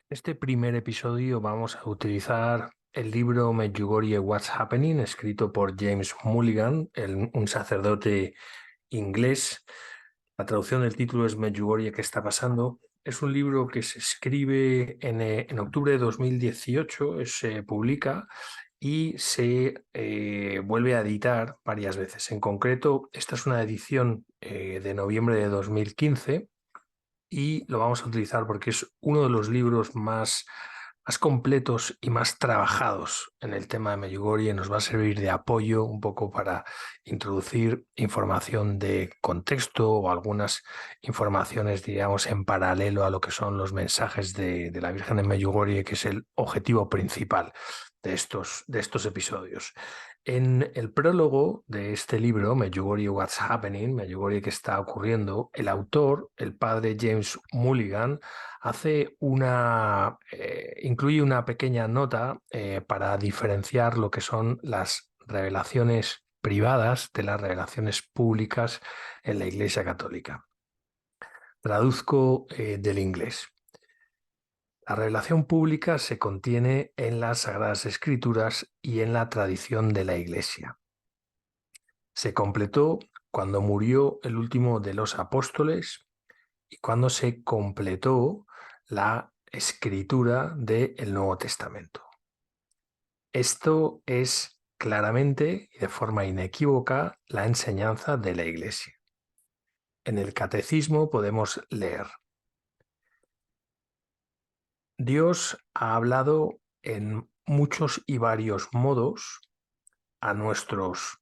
Este primer episodio vamos a utilizar el libro Medjugorje What's Happening, escrito por James Mulligan, un sacerdote inglés. La traducción del título es Medjugorje, ¿qué está pasando? Es un libro que se escribe en octubre de 2018, se publica y se vuelve a editar varias veces. En concreto, esta es una edición de noviembre de 2015 y lo vamos a utilizar porque es uno de los libros más completos y más trabajados en el tema de Medjugorje. Nos va a servir de apoyo un poco para introducir información de contexto o algunas informaciones, diríamos, en paralelo a lo que son los mensajes de la Virgen de Medjugorje, que es el objetivo principal de estos episodios. En el prólogo de este libro, Medjugorje What's Happening, Medjugorje ¿qué está ocurriendo?, el autor, el padre James Mulligan, incluye una pequeña nota para diferenciar lo que son las revelaciones privadas de las revelaciones públicas en la Iglesia Católica. Traduzco del inglés. La revelación pública se contiene en las Sagradas Escrituras y en la tradición de la Iglesia. Se completó cuando murió el último de los apóstoles y cuando se completó la escritura del Nuevo Testamento. Esto es claramente y de forma inequívoca la enseñanza de la Iglesia. En el Catecismo podemos leer: Dios ha hablado en muchos y varios modos a nuestros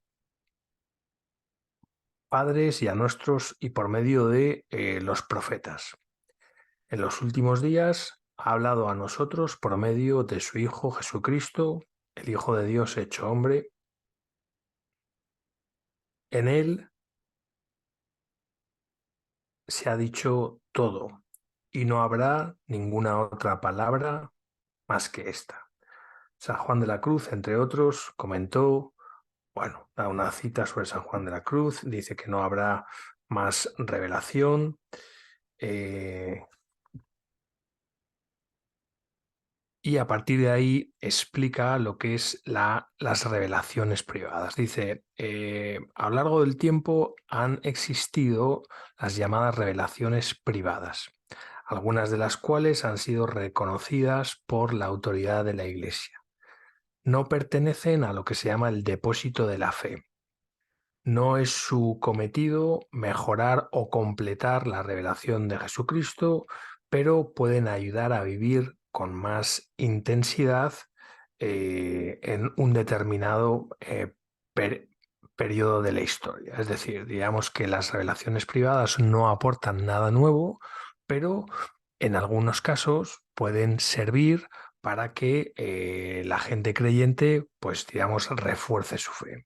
padres y a nuestros y por medio de los profetas. En los últimos días ha hablado a nosotros por medio de su Hijo Jesucristo, el Hijo de Dios hecho hombre. En él se ha dicho todo y no habrá ninguna otra palabra más que esta. San Juan de la Cruz, entre otros, comentó, da una cita sobre San Juan de la Cruz, dice que no habrá más revelación. Y a partir de ahí explica lo que es las revelaciones privadas. Dice, a lo largo del tiempo han existido las llamadas revelaciones privadas, algunas de las cuales han sido reconocidas por la autoridad de la Iglesia. No pertenecen a lo que se llama el depósito de la fe. No es su cometido mejorar o completar la revelación de Jesucristo, pero pueden ayudar a vivir con más intensidad en un determinado periodo de la historia. Es decir, digamos que las revelaciones privadas no aportan nada nuevo, pero en algunos casos pueden servir para que la gente creyente, pues digamos, refuerce su fe.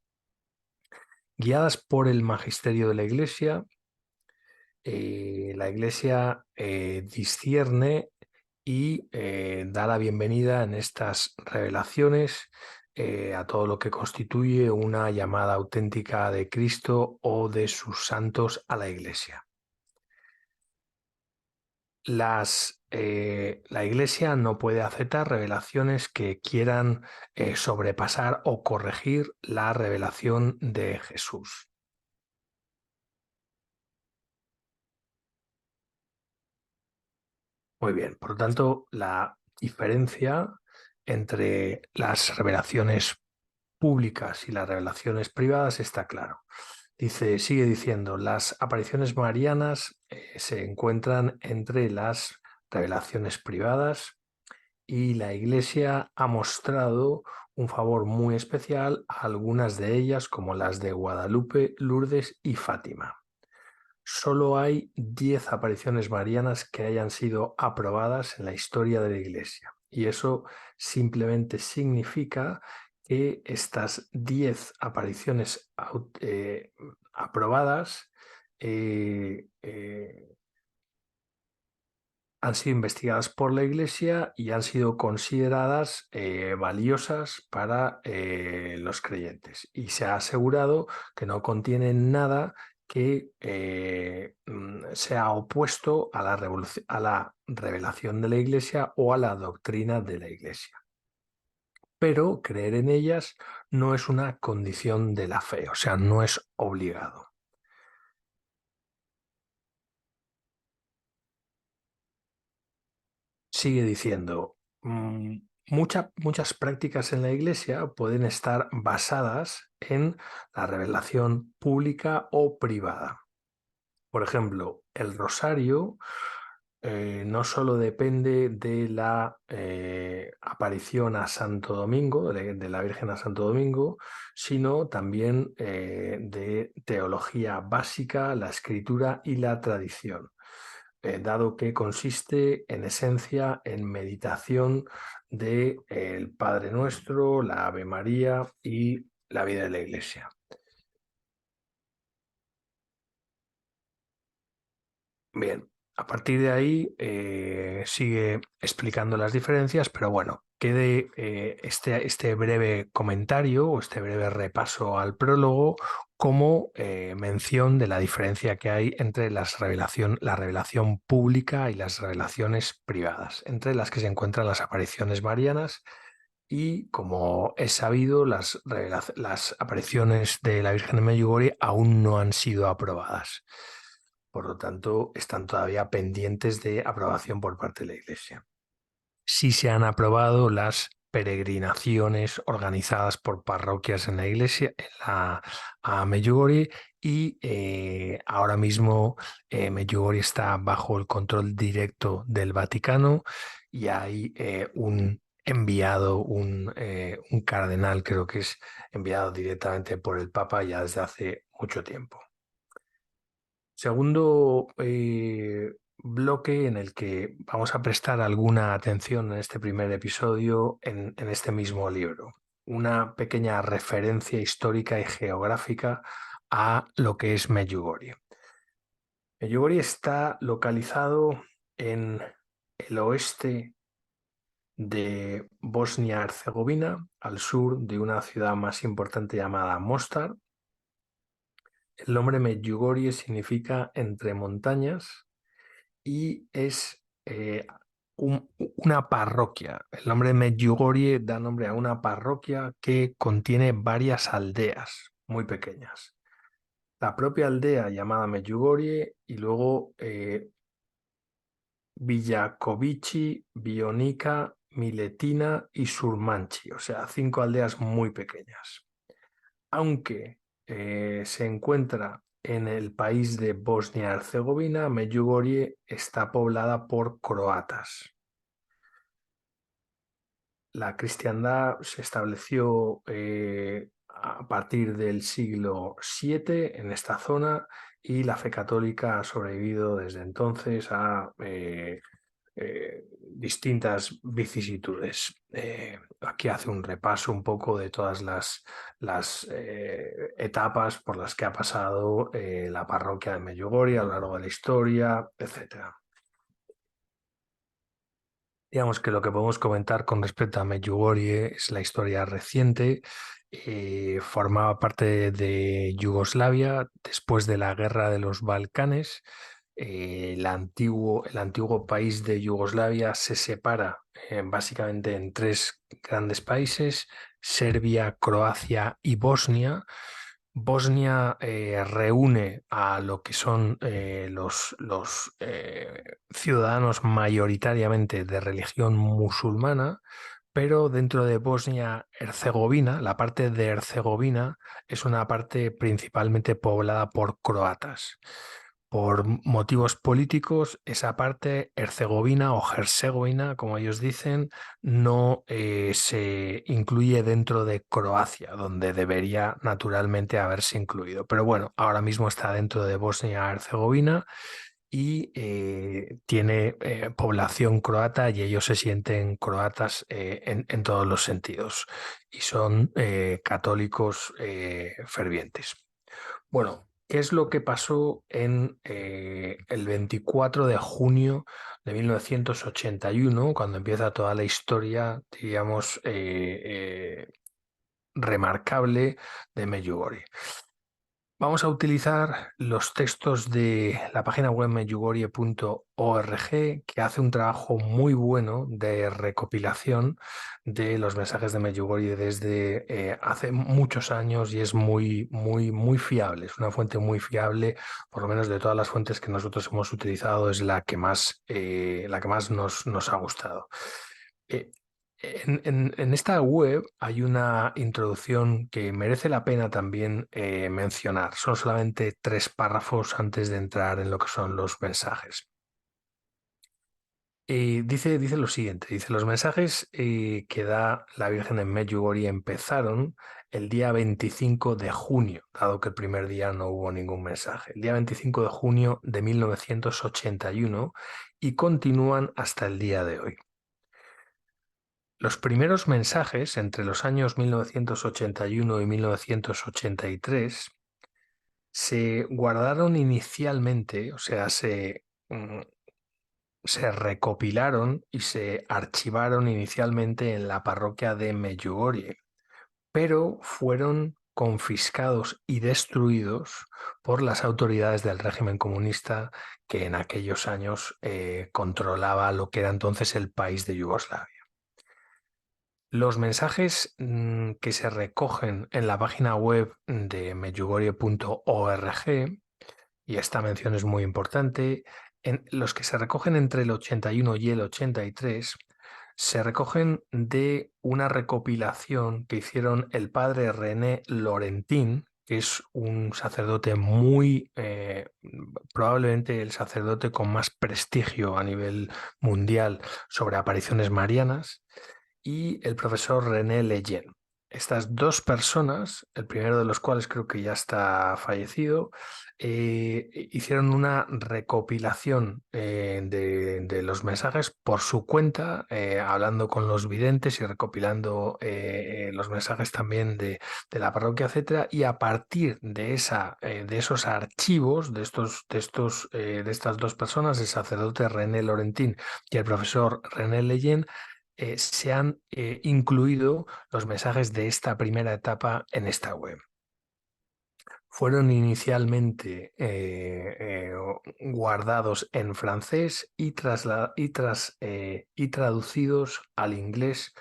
Guiadas por el magisterio de la Iglesia discierne y da la bienvenida en estas revelaciones a todo lo que constituye una llamada auténtica de Cristo o de sus santos a la Iglesia. La Iglesia no puede aceptar revelaciones que quieran sobrepasar o corregir la revelación de Jesús. Muy bien, por lo tanto, la diferencia entre las revelaciones públicas y las revelaciones privadas está claro. Sigue diciendo, las apariciones marianas se encuentran entre las revelaciones privadas y la Iglesia ha mostrado un favor muy especial a algunas de ellas, como las de Guadalupe, Lourdes y Fátima. Solo hay 10 apariciones marianas que hayan sido aprobadas en la historia de la Iglesia. Y eso simplemente significa que estas 10 apariciones aprobadas han sido investigadas por la Iglesia y han sido consideradas valiosas para los creyentes. Y se ha asegurado que no contienen nada que sea opuesto a a la revelación de la Iglesia o a la doctrina de la Iglesia. Pero creer en ellas no es una condición de la fe, o sea, no es obligado. Sigue diciendo, muchas prácticas en la Iglesia pueden estar basadas en la revelación pública o privada. Por ejemplo, el rosario no solo depende de la aparición a Santo Domingo, de la Virgen a Santo Domingo, sino también de teología básica, la escritura y la tradición, dado que consiste en esencia en meditación de el Padre Nuestro, la Ave María y la vida de la Iglesia. Bien, a partir de ahí sigue explicando las diferencias, pero bueno, quede este breve comentario o este breve repaso al prólogo como mención de la diferencia que hay entre la revelación pública y las revelaciones privadas, entre las que se encuentran las apariciones marianas y, como es sabido, las apariciones de la Virgen de Medjugorje aún no han sido aprobadas. Por lo tanto, están todavía pendientes de aprobación por parte de la Iglesia. Sí se han aprobado las peregrinaciones organizadas por parroquias en la Iglesia, a Medjugorje, y ahora mismo Medjugorje está bajo el control directo del Vaticano y hay un enviado, un cardenal, creo que es enviado directamente por el Papa ya desde hace mucho tiempo. Segundo bloque en el que vamos a prestar alguna atención en este primer episodio en este mismo libro. Una pequeña referencia histórica y geográfica a lo que es Medjugorje. Medjugorje está localizado en el oeste de Bosnia-Herzegovina, al sur de una ciudad más importante llamada Mostar. El nombre Medjugorje significa entre montañas y es una parroquia. El nombre Medjugorje da nombre a una parroquia que contiene varias aldeas muy pequeñas. La propia aldea llamada Medjugorje y luego Villakovići, Bionica, Miletina y Surmanchi, o sea, 5 aldeas muy pequeñas. Aunque se encuentra en el país de Bosnia-Herzegovina, Medjugorje está poblada por croatas. La cristiandad se estableció a partir del siglo VII en esta zona y la fe católica ha sobrevivido desde entonces a distintas vicisitudes. Aquí hace un repaso un poco de todas las etapas por las que ha pasado la parroquia de Medjugorje a lo largo de la historia, etcétera. Digamos que lo que podemos comentar con respecto a Medjugorje es la historia reciente. Formaba parte de Yugoslavia después de la Guerra de los Balcanes. El antiguo país de Yugoslavia se separa básicamente en 3 grandes países: Serbia, Croacia y Bosnia. Bosnia reúne a lo que son los ciudadanos mayoritariamente de religión musulmana, pero dentro de Bosnia-Herzegovina, la parte de Herzegovina es una parte principalmente poblada por croatas. Por motivos políticos, esa parte, Herzegovina o Herzegovina, como ellos dicen, no se incluye dentro de Croacia, donde debería naturalmente haberse incluido. Pero bueno, ahora mismo está dentro de Bosnia-Herzegovina y tiene población croata y ellos se sienten croatas en todos los sentidos y son católicos fervientes. Bueno, ¿qué es lo que pasó en el 24 de junio de 1981, cuando empieza toda la historia, digamos, remarcable de Medjugorje? Vamos a utilizar los textos de la página web medjugorje.org, que hace un trabajo muy bueno de recopilación de los mensajes de Medjugorje desde hace muchos años y es muy fiable. Es una fuente muy fiable, por lo menos de todas las fuentes que nosotros hemos utilizado, es la que más nos ha gustado. Eh, en esta web hay una introducción que merece la pena también mencionar. Son solamente 3 párrafos antes de entrar en lo que son los mensajes. Dice lo siguiente, dice, los mensajes que da la Virgen en Medjugorje empezaron el día 25 de junio, dado que el primer día no hubo ningún mensaje, el día 25 de junio de 1981 y continúan hasta el día de hoy. Los primeros mensajes entre los años 1981 y 1983 se guardaron inicialmente, o sea, se recopilaron y se archivaron inicialmente en la parroquia de Medjugorje, pero fueron confiscados y destruidos por las autoridades del régimen comunista que en aquellos años controlaba lo que era entonces el país de Yugoslavia. Los mensajes que se recogen en la página web de medjugorje.org, y esta mención es muy importante, en los que se recogen entre el 81 y el 83, se recogen de una recopilación que hicieron el padre René Laurentin, que es un sacerdote probablemente el sacerdote con más prestigio a nivel mundial sobre apariciones marianas, y el profesor René Leyen. Estas 2 personas, el primero de los cuales creo que ya está fallecido, hicieron una recopilación de los mensajes por su cuenta, hablando con los videntes y recopilando los mensajes también de la parroquia, etcétera, y a partir de esos archivos de estas 2 personas, el sacerdote René Laurentin y el profesor René Leyen, se han incluido los mensajes de esta primera etapa en esta web. Fueron inicialmente guardados en francés y traducidos al inglés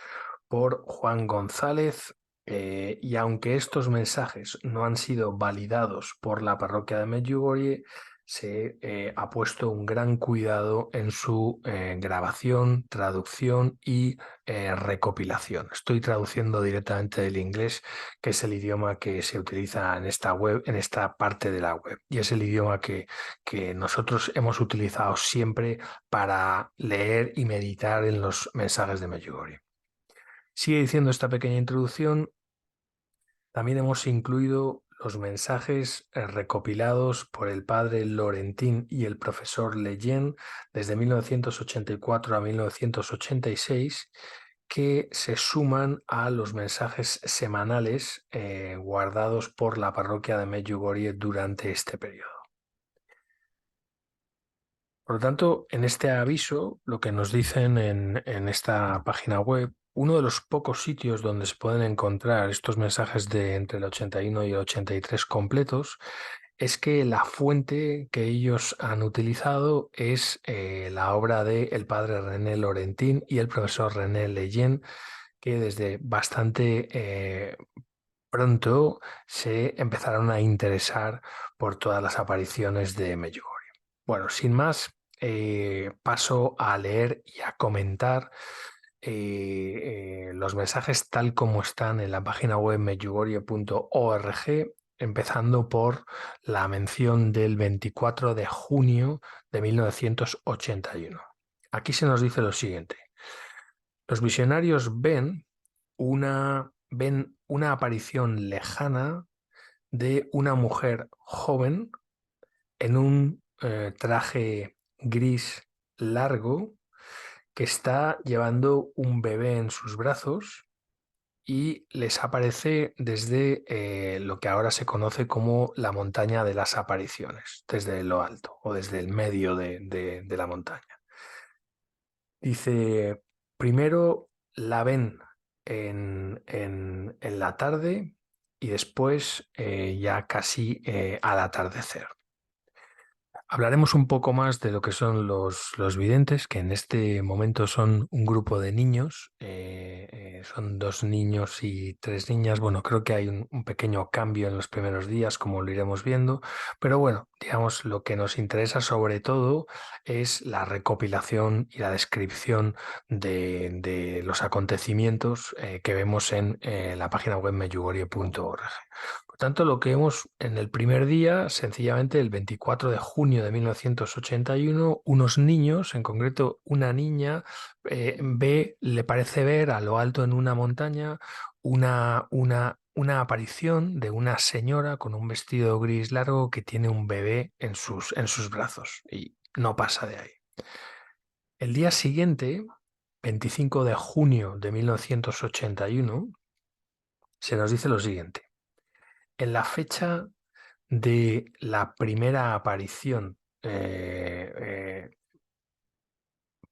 por Juan González, y aunque estos mensajes no han sido validados por la parroquia de Medjugorje, se ha puesto un gran cuidado en su grabación, traducción y recopilación. Estoy traduciendo directamente del inglés, que es el idioma que se utiliza en esta web, en esta parte de la web, y es el idioma que nosotros hemos utilizado siempre para leer y meditar en los mensajes de Medjugorje. Sigue diciendo esta pequeña introducción. También hemos incluido los mensajes recopilados por el padre Laurentin y el profesor Leyen desde 1984 a 1986, que se suman a los mensajes semanales guardados por la parroquia de Medjugorje durante este periodo. Por lo tanto, en este aviso, lo que nos dicen en esta página web, uno de los pocos sitios donde se pueden encontrar estos mensajes de entre el 81 y el 83 completos, es que la fuente que ellos han utilizado es la obra del padre René Laurentin y el profesor René Leyen, que desde bastante pronto se empezaron a interesar por todas las apariciones de Medjugorje. Bueno, sin más, paso a leer y a comentar los mensajes tal como están en la página web medjugorje.org, empezando por la mención del 24 de junio de 1981. Aquí se nos dice lo siguiente. Los visionarios ven una aparición lejana de una mujer joven en un traje gris largo, que está llevando un bebé en sus brazos y les aparece desde lo que ahora se conoce como la montaña de las apariciones, desde lo alto o desde el medio de la montaña. Dice, primero la ven en la tarde y después ya casi al atardecer. Hablaremos un poco más de lo que son los videntes, que en este momento son un grupo de niños, son 2 niños y 3 niñas. Bueno, creo que hay un pequeño cambio en los primeros días, como lo iremos viendo, pero bueno, digamos, lo que nos interesa sobre todo es la recopilación y la descripción de los acontecimientos que vemos en la página web medjugorje.org. Por tanto, lo que vemos en el primer día, sencillamente el 24 de junio de 1981, unos niños, en concreto una niña, le parece ver a lo alto en una montaña una aparición de una señora con un vestido gris largo que tiene un bebé en sus brazos y no pasa de ahí. El día siguiente, 25 de junio de 1981, se nos dice lo siguiente. En la fecha de la primera aparición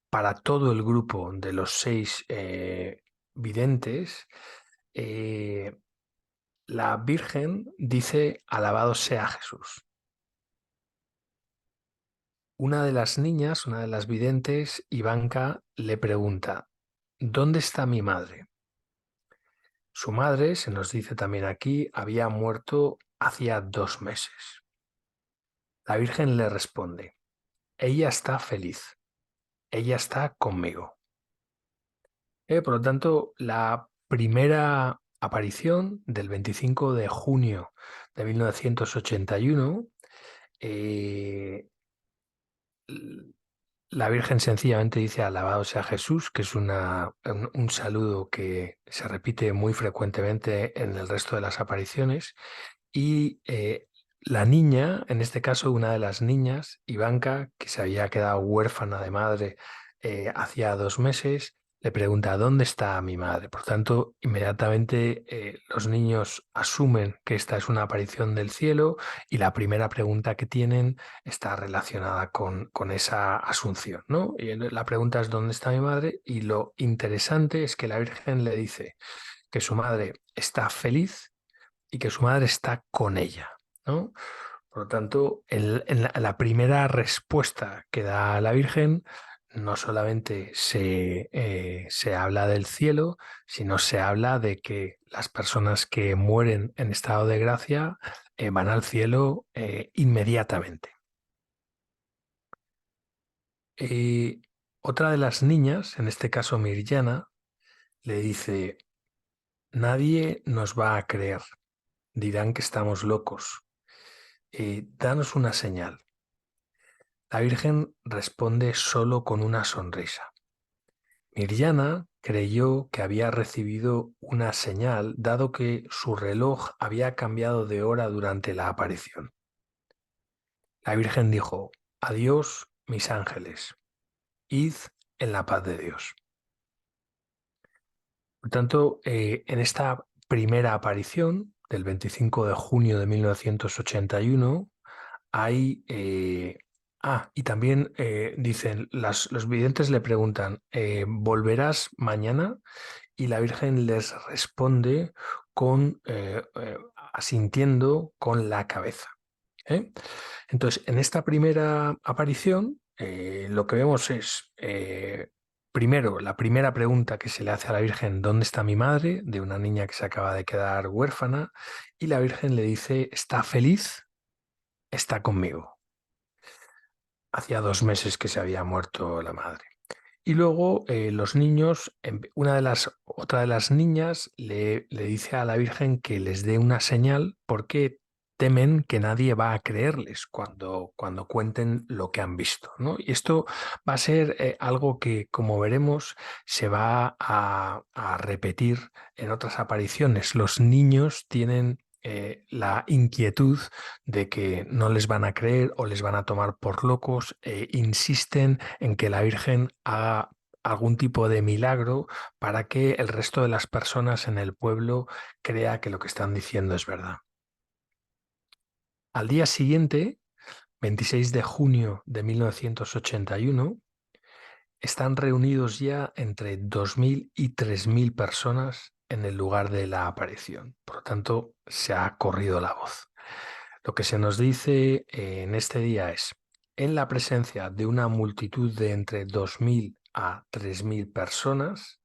para todo el grupo de los 6 videntes, la Virgen dice: "Alabado sea Jesús". Una de las niñas, una de las videntes, Ivanka, le pregunta: ¿dónde está mi madre? Su madre, se nos dice también aquí, había muerto hacía 2 meses. La Virgen le responde: ella está feliz, ella está conmigo. Por lo tanto, la primera aparición del 25 de junio de 1981, eh, la Virgen sencillamente dice: alabado sea Jesús, que es un saludo que se repite muy frecuentemente en el resto de las apariciones. Y la niña, en este caso una de las niñas, Ivanka, que se había quedado huérfana de madre hacía 2 meses, le pregunta: ¿dónde está mi madre? Por tanto, inmediatamente los niños asumen que esta es una aparición del cielo y la primera pregunta que tienen está relacionada con esa asunción, ¿no? Y la pregunta es: ¿dónde está mi madre? Y lo interesante es que la Virgen le dice que su madre está feliz y que su madre está con ella, ¿no? Por lo tanto, en la primera respuesta que da la Virgen, no solamente se habla del cielo, sino se habla de que las personas que mueren en estado de gracia van al cielo inmediatamente. Eh, Otra de las niñas, en este caso Mirjana, le dice: nadie nos va a creer, dirán que estamos locos. Danos una señal. La Virgen responde solo con una sonrisa. Mirjana creyó que había recibido una señal, dado que su reloj había cambiado de hora durante la aparición. La Virgen dijo: adiós, mis ángeles, id en la paz de Dios. Por tanto, en esta primera aparición del 25 de junio de 1981, hay... y también dicen, los videntes le preguntan: ¿volverás mañana? Y la Virgen les responde asintiendo con la cabeza. ¿eh? Entonces, en esta primera aparición, lo que vemos es, primero, la primera pregunta que se le hace a la Virgen: ¿dónde está mi madre?, de una niña que se acaba de quedar huérfana, y la Virgen le dice: está feliz, está conmigo. Hacía 2 meses que se había muerto la madre. Y luego los niños, otra de las niñas le dice a la Virgen que les dé una señal, porque temen que nadie va a creerles cuando cuenten lo que han visto, ¿no? Y esto va a ser algo que, como veremos, se va a repetir en otras apariciones. Los niños tienen la inquietud de que no les van a creer o les van a tomar por locos, e insisten en que la Virgen haga algún tipo de milagro para que el resto de las personas en el pueblo crea que lo que están diciendo es verdad. Al día siguiente, 26 de junio de 1981, están reunidos ya entre 2.000 y 3.000 personas en el lugar de la aparición. Por lo tanto, se ha corrido la voz. Lo que se nos dice en este día es, en la presencia de una multitud de entre 2.000 a 3.000 personas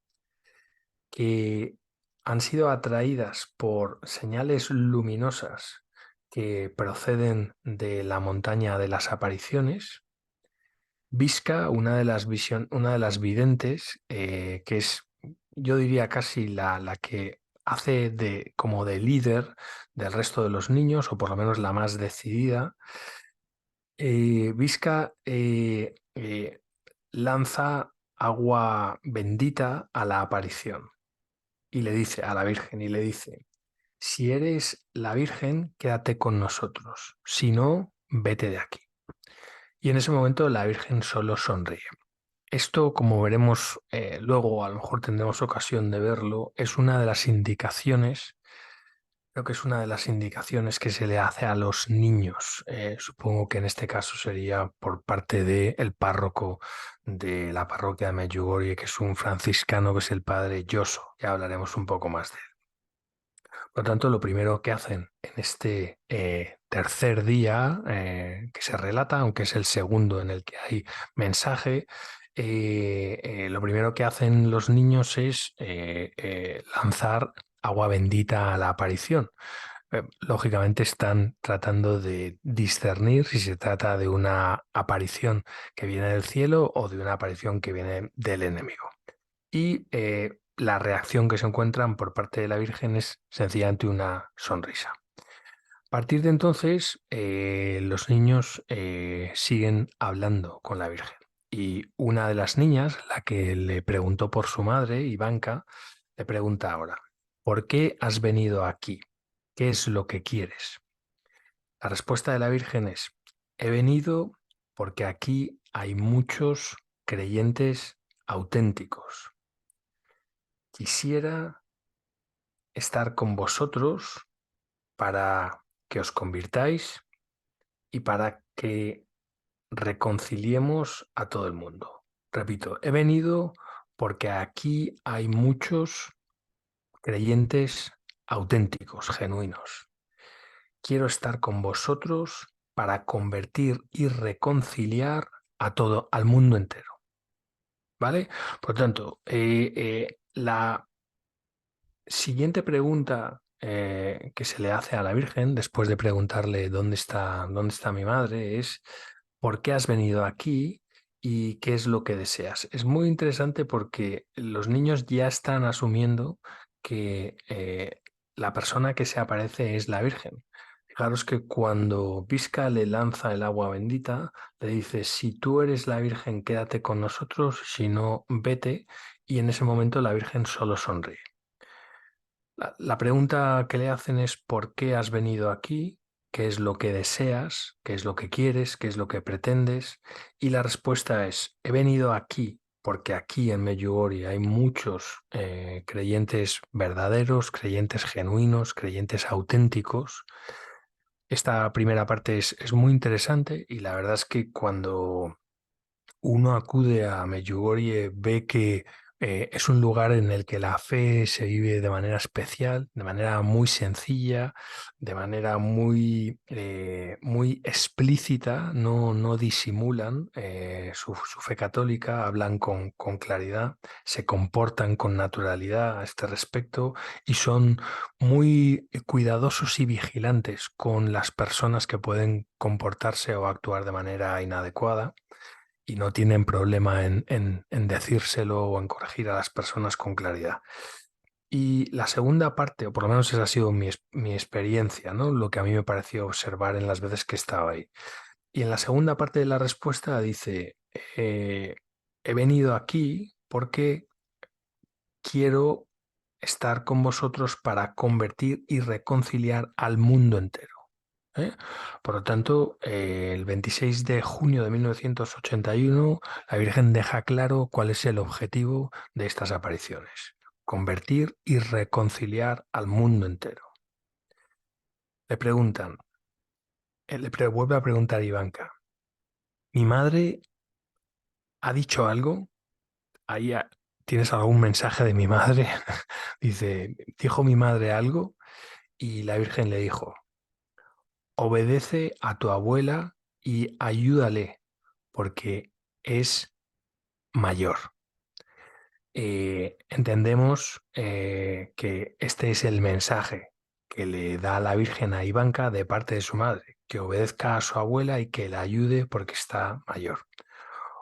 que han sido atraídas por señales luminosas que proceden de la montaña de las apariciones, Visca, una de las videntes, que es, yo diría casi la que hace como de líder del resto de los niños, o por lo menos la más decidida, Visca lanza agua bendita a la aparición y le dice a la Virgen, y le dice, si eres la Virgen, quédate con nosotros, si no, vete de aquí. Y en ese momento la Virgen solo sonríe. Esto, como veremos luego, a lo mejor tendremos ocasión de verlo, es una de las indicaciones, creo que es una de las indicaciones que se le hace a los niños. Supongo que en este caso sería por parte del párroco de la parroquia de Medjugorje, que es un franciscano, que es el padre Joso. Ya hablaremos un poco más de él. Por lo tanto, lo primero que hacen en este tercer día que se relata, aunque es el segundo en el que hay mensaje, lo primero que hacen los niños es lanzar agua bendita a la aparición. Lógicamente están tratando de discernir si se trata de una aparición que viene del cielo o de una aparición que viene del enemigo. Y la reacción que se encuentran por parte de la Virgen es sencillamente una sonrisa. A partir de entonces, los niños siguen hablando con la Virgen. Y una de las niñas, la que le preguntó por su madre, Ivanka, le pregunta ahora, ¿por qué has venido aquí? ¿Qué es lo que quieres? La respuesta de la Virgen es, he venido porque aquí hay muchos creyentes auténticos. Quisiera estar con vosotros para que os convirtáis y para que reconciliemos a todo el mundo. Repito, he venido porque aquí hay muchos creyentes auténticos, genuinos. Quiero estar con vosotros para convertir y reconciliar a todo, al mundo entero. ¿Vale? Por tanto, la siguiente pregunta que se le hace a la Virgen después de preguntarle dónde está mi madre es ¿por qué has venido aquí y qué es lo que deseas? Es muy interesante porque los niños ya están asumiendo que la persona que se aparece es la Virgen. Fijaros que cuando Visca le lanza el agua bendita, le dice, si tú eres la Virgen, quédate con nosotros, si no, vete, y en ese momento la Virgen solo sonríe. La pregunta que le hacen es ¿por qué has venido aquí? ¿Qué es lo que deseas? ¿Qué es lo que quieres? ¿Qué es lo que pretendes? Y la respuesta es he venido aquí porque aquí en Medjugorje hay muchos creyentes verdaderos, creyentes genuinos, creyentes auténticos. Esta primera parte es muy interesante y la verdad es que cuando uno acude a Medjugorje, ve que es un lugar en el que la fe se vive de manera especial, de manera muy sencilla, de manera muy explícita, no disimulan su fe católica, hablan con claridad, se comportan con naturalidad a este respecto y son muy cuidadosos y vigilantes con las personas que pueden comportarse o actuar de manera inadecuada y no tienen problema en decírselo o en corregir a las personas con claridad. Y la segunda parte, o por lo menos esa ha sido mi experiencia, ¿no? Lo que a mí me pareció observar en las veces que estaba ahí. Y en la segunda parte de la respuesta dice, eh, he venido aquí porque quiero estar con vosotros para convertir y reconciliar al mundo entero. ¿Eh? Por lo tanto, el 26 de junio de 1981, la Virgen deja claro cuál es el objetivo de estas apariciones: convertir y reconciliar al mundo entero. Le preguntan, vuelve a preguntar Ivanka, ¿mi madre ha dicho algo? Ahí ¿tienes algún mensaje de mi madre? Dice, dijo mi madre algo y la Virgen le dijo, obedece a tu abuela y ayúdale porque es mayor. Entendemos que este es el mensaje que le da la Virgen a Ivanka de parte de su madre, que obedezca a su abuela y que la ayude porque está mayor.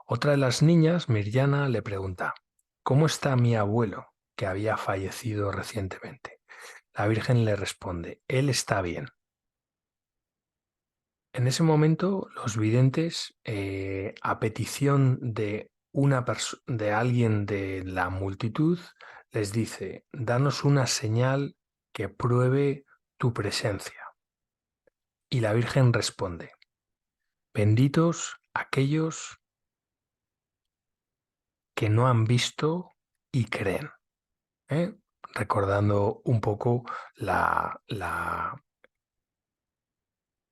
Otra de las niñas, Mirjana, le pregunta, ¿cómo está mi abuelo, que había fallecido recientemente? La Virgen le responde, él está bien. En ese momento, los videntes, a petición de de alguien de la multitud, les dice, danos una señal que pruebe tu presencia. Y la Virgen responde, benditos aquellos que no han visto y creen. ¿Eh? Recordando un poco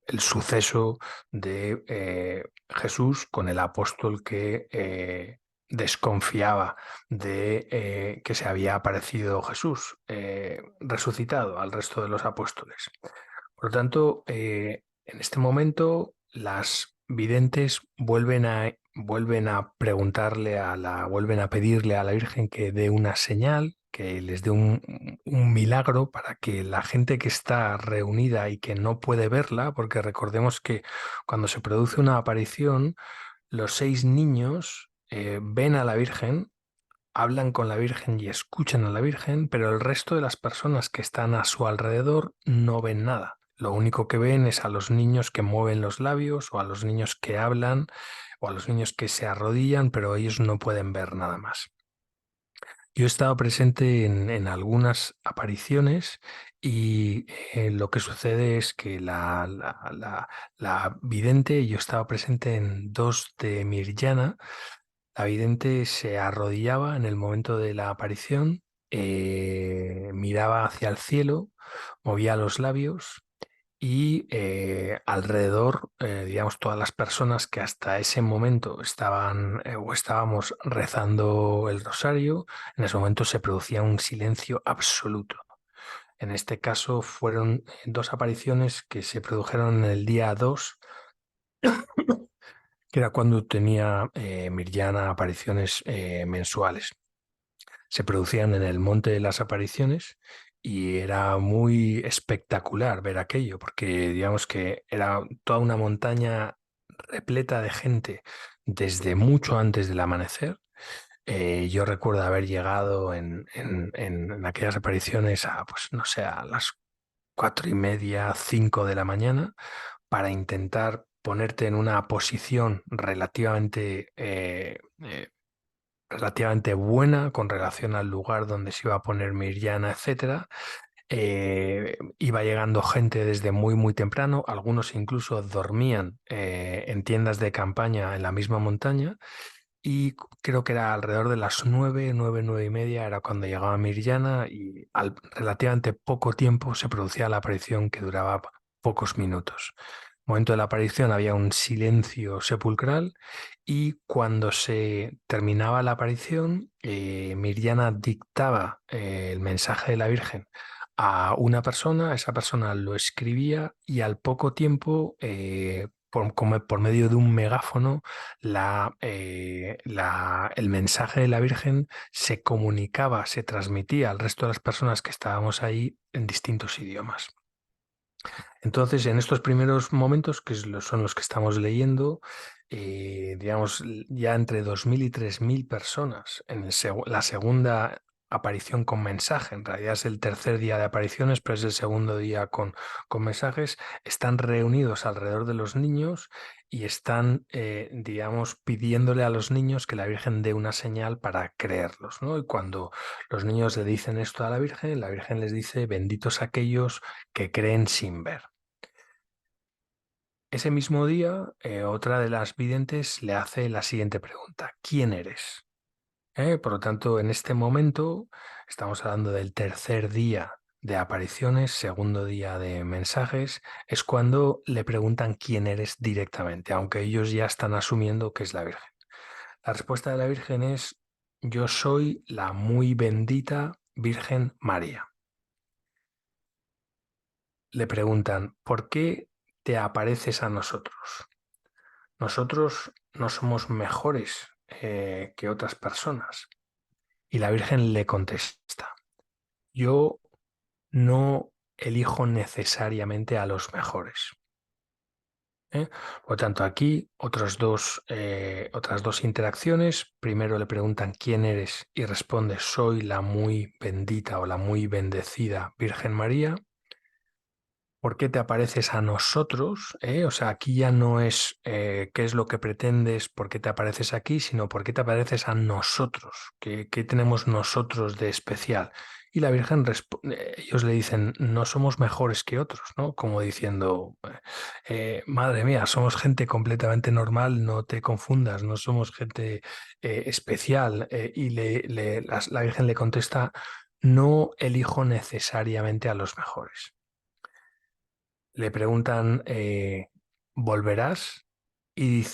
el suceso de Jesús con el apóstol que desconfiaba de que se había aparecido Jesús resucitado al resto de los apóstoles. Por lo tanto, en este momento las videntes vuelven a preguntarle vuelven a pedirle a la Virgen que dé una señal, que les dé un milagro para que la gente que está reunida y que no puede verla, porque recordemos que cuando se produce una aparición, los 6 niños ven a la Virgen, hablan con la Virgen y escuchan a la Virgen, pero el resto de las personas que están a su alrededor no ven nada. Lo único que ven es a los niños que mueven los labios o a los niños que hablan o a los niños que se arrodillan, pero ellos no pueden ver nada más. Yo he estado presente en algunas apariciones y lo que sucede es que la vidente, yo estaba presente en dos de Mirjana. La vidente se arrodillaba en el momento de la aparición, miraba hacia el cielo, movía los labios y alrededor, digamos, todas las personas que hasta ese momento estaban o estábamos rezando el rosario, en ese momento se producía un silencio absoluto. En este caso fueron dos apariciones que se produjeron en el día 2, que era cuando tenía Mirjana apariciones mensuales. Se producían en el Monte de las Apariciones y era muy espectacular ver aquello, porque digamos que era toda una montaña repleta de gente desde mucho antes del amanecer. Yo recuerdo haber llegado en aquellas apariciones a, pues no sé, a las 4:30, 5 de la mañana para intentar ponerte en una posición relativamente buena con relación al lugar donde se iba a poner Mirjana, etcétera. Iba llegando gente desde muy muy temprano, algunos incluso dormían en tiendas de campaña en la misma montaña y creo que era alrededor de las 9:30 era cuando llegaba Mirjana y al relativamente poco tiempo se producía la aparición que duraba pocos minutos. Momento de la aparición había un silencio sepulcral y cuando se terminaba la aparición, Mirjana dictaba el mensaje de la Virgen a una persona, esa persona lo escribía y al poco tiempo, por medio de un megáfono, el mensaje de la Virgen se comunicaba, se transmitía al resto de las personas que estábamos ahí en distintos idiomas. Entonces, en estos primeros momentos, son los que estamos leyendo, digamos, ya entre 2.000 y 3.000 personas en la segunda aparición con mensaje, en realidad es el tercer día de apariciones, pero es el segundo día con mensajes, están reunidos alrededor de los niños y están, digamos, pidiéndole a los niños que la Virgen dé una señal para creerlos, ¿no? Y cuando los niños le dicen esto a la Virgen les dice, benditos aquellos que creen sin ver. Ese mismo día, otra de las videntes le hace la siguiente pregunta: ¿quién eres? Por lo tanto, en este momento estamos hablando del tercer día de apariciones, segundo día de mensajes, es cuando le preguntan quién eres directamente, aunque ellos ya están asumiendo que es la Virgen. La respuesta de la Virgen es: yo soy la muy bendita Virgen María. Le preguntan, ¿por qué te apareces a nosotros? Nosotros no somos mejores que otras personas. Y la Virgen le contesta, yo no elijo necesariamente a los mejores. Por lo tanto, aquí otras dos interacciones. Primero le preguntan quién eres y responde soy la muy bendita o la muy bendecida Virgen María. ¿Por qué te apareces a nosotros? O sea, aquí ya no es qué es lo que pretendes, por qué te apareces aquí, sino por qué te apareces a nosotros. ¿Qué tenemos nosotros de especial? Y la Virgen, ellos le dicen, no somos mejores que otros, ¿no? Como diciendo, madre mía, somos gente completamente normal, no te confundas, no somos gente especial. Y la Virgen le contesta, no elijo necesariamente a los mejores. Le preguntan, ¿volverás? Y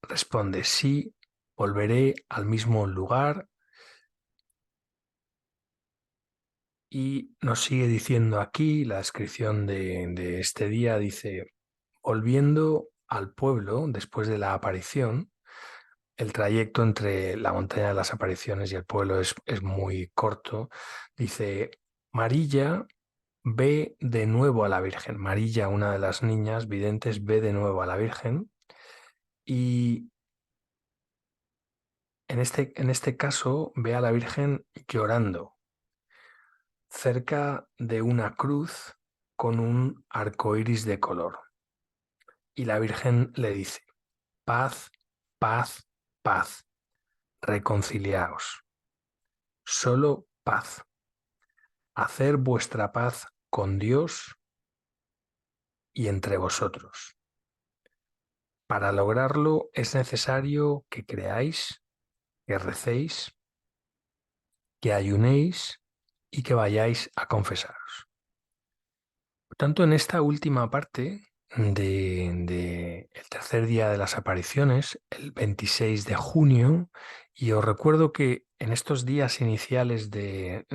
responde, sí, volveré al mismo lugar. Y nos sigue diciendo aquí, la descripción de este día, dice, volviendo al pueblo después de la aparición, el trayecto entre la montaña de las apariciones y el pueblo es muy corto. Dice, Marilla ve de nuevo a la Virgen. Marilla, una de las niñas videntes, ve de nuevo a la Virgen y en este caso ve a la Virgen llorando cerca de una cruz con un arco iris de color. Y la Virgen le dice, paz, paz, paz, reconciliaos. Solo paz. Hacer vuestra paz con Dios y entre vosotros. Para lograrlo es necesario que creáis, que recéis, que ayunéis y que vayáis a confesaros. Por tanto, en esta última parte de el tercer día de las apariciones, el 26 de junio, y os recuerdo que en estos días iniciales de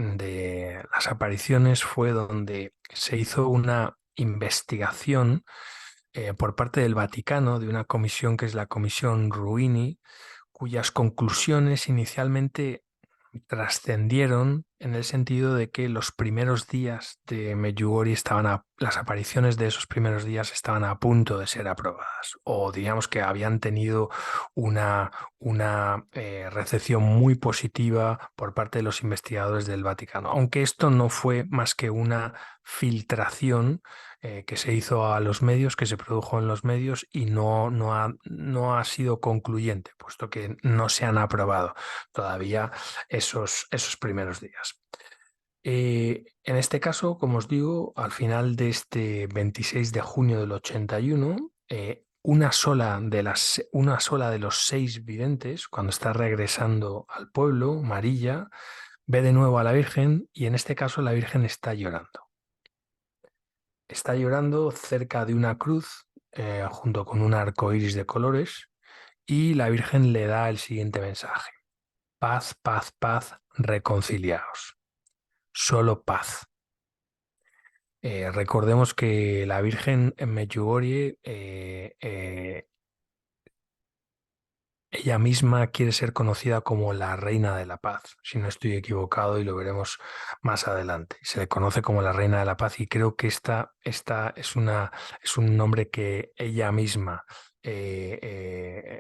las apariciones fue donde se hizo una investigación por parte del Vaticano de una comisión que es la Comisión Ruini, cuyas conclusiones inicialmente trascendieron en el sentido de que los primeros días de Medjugorje las apariciones de esos primeros días estaban a punto de ser aprobadas, o digamos que habían tenido una recepción muy positiva por parte de los investigadores del Vaticano, aunque esto no fue más que una filtración que se hizo a los medios, que se produjo en los medios y no ha sido concluyente, puesto que no se han aprobado todavía esos primeros días. En este caso, como os digo, al final de este 26 de junio del 81, una sola de los 6 videntes, cuando está regresando al pueblo, Marilla, ve de nuevo a la Virgen y en este caso la Virgen está llorando. Está llorando cerca de una cruz junto con un arco iris de colores y la Virgen le da el siguiente mensaje. Paz, paz, paz, reconciliaos. Solo paz. Recordemos que la Virgen en Medjugorje ella misma quiere ser conocida como la Reina de la Paz, si no estoy equivocado y lo veremos más adelante. Se le conoce como la Reina de la Paz y creo que esta es un nombre que ella misma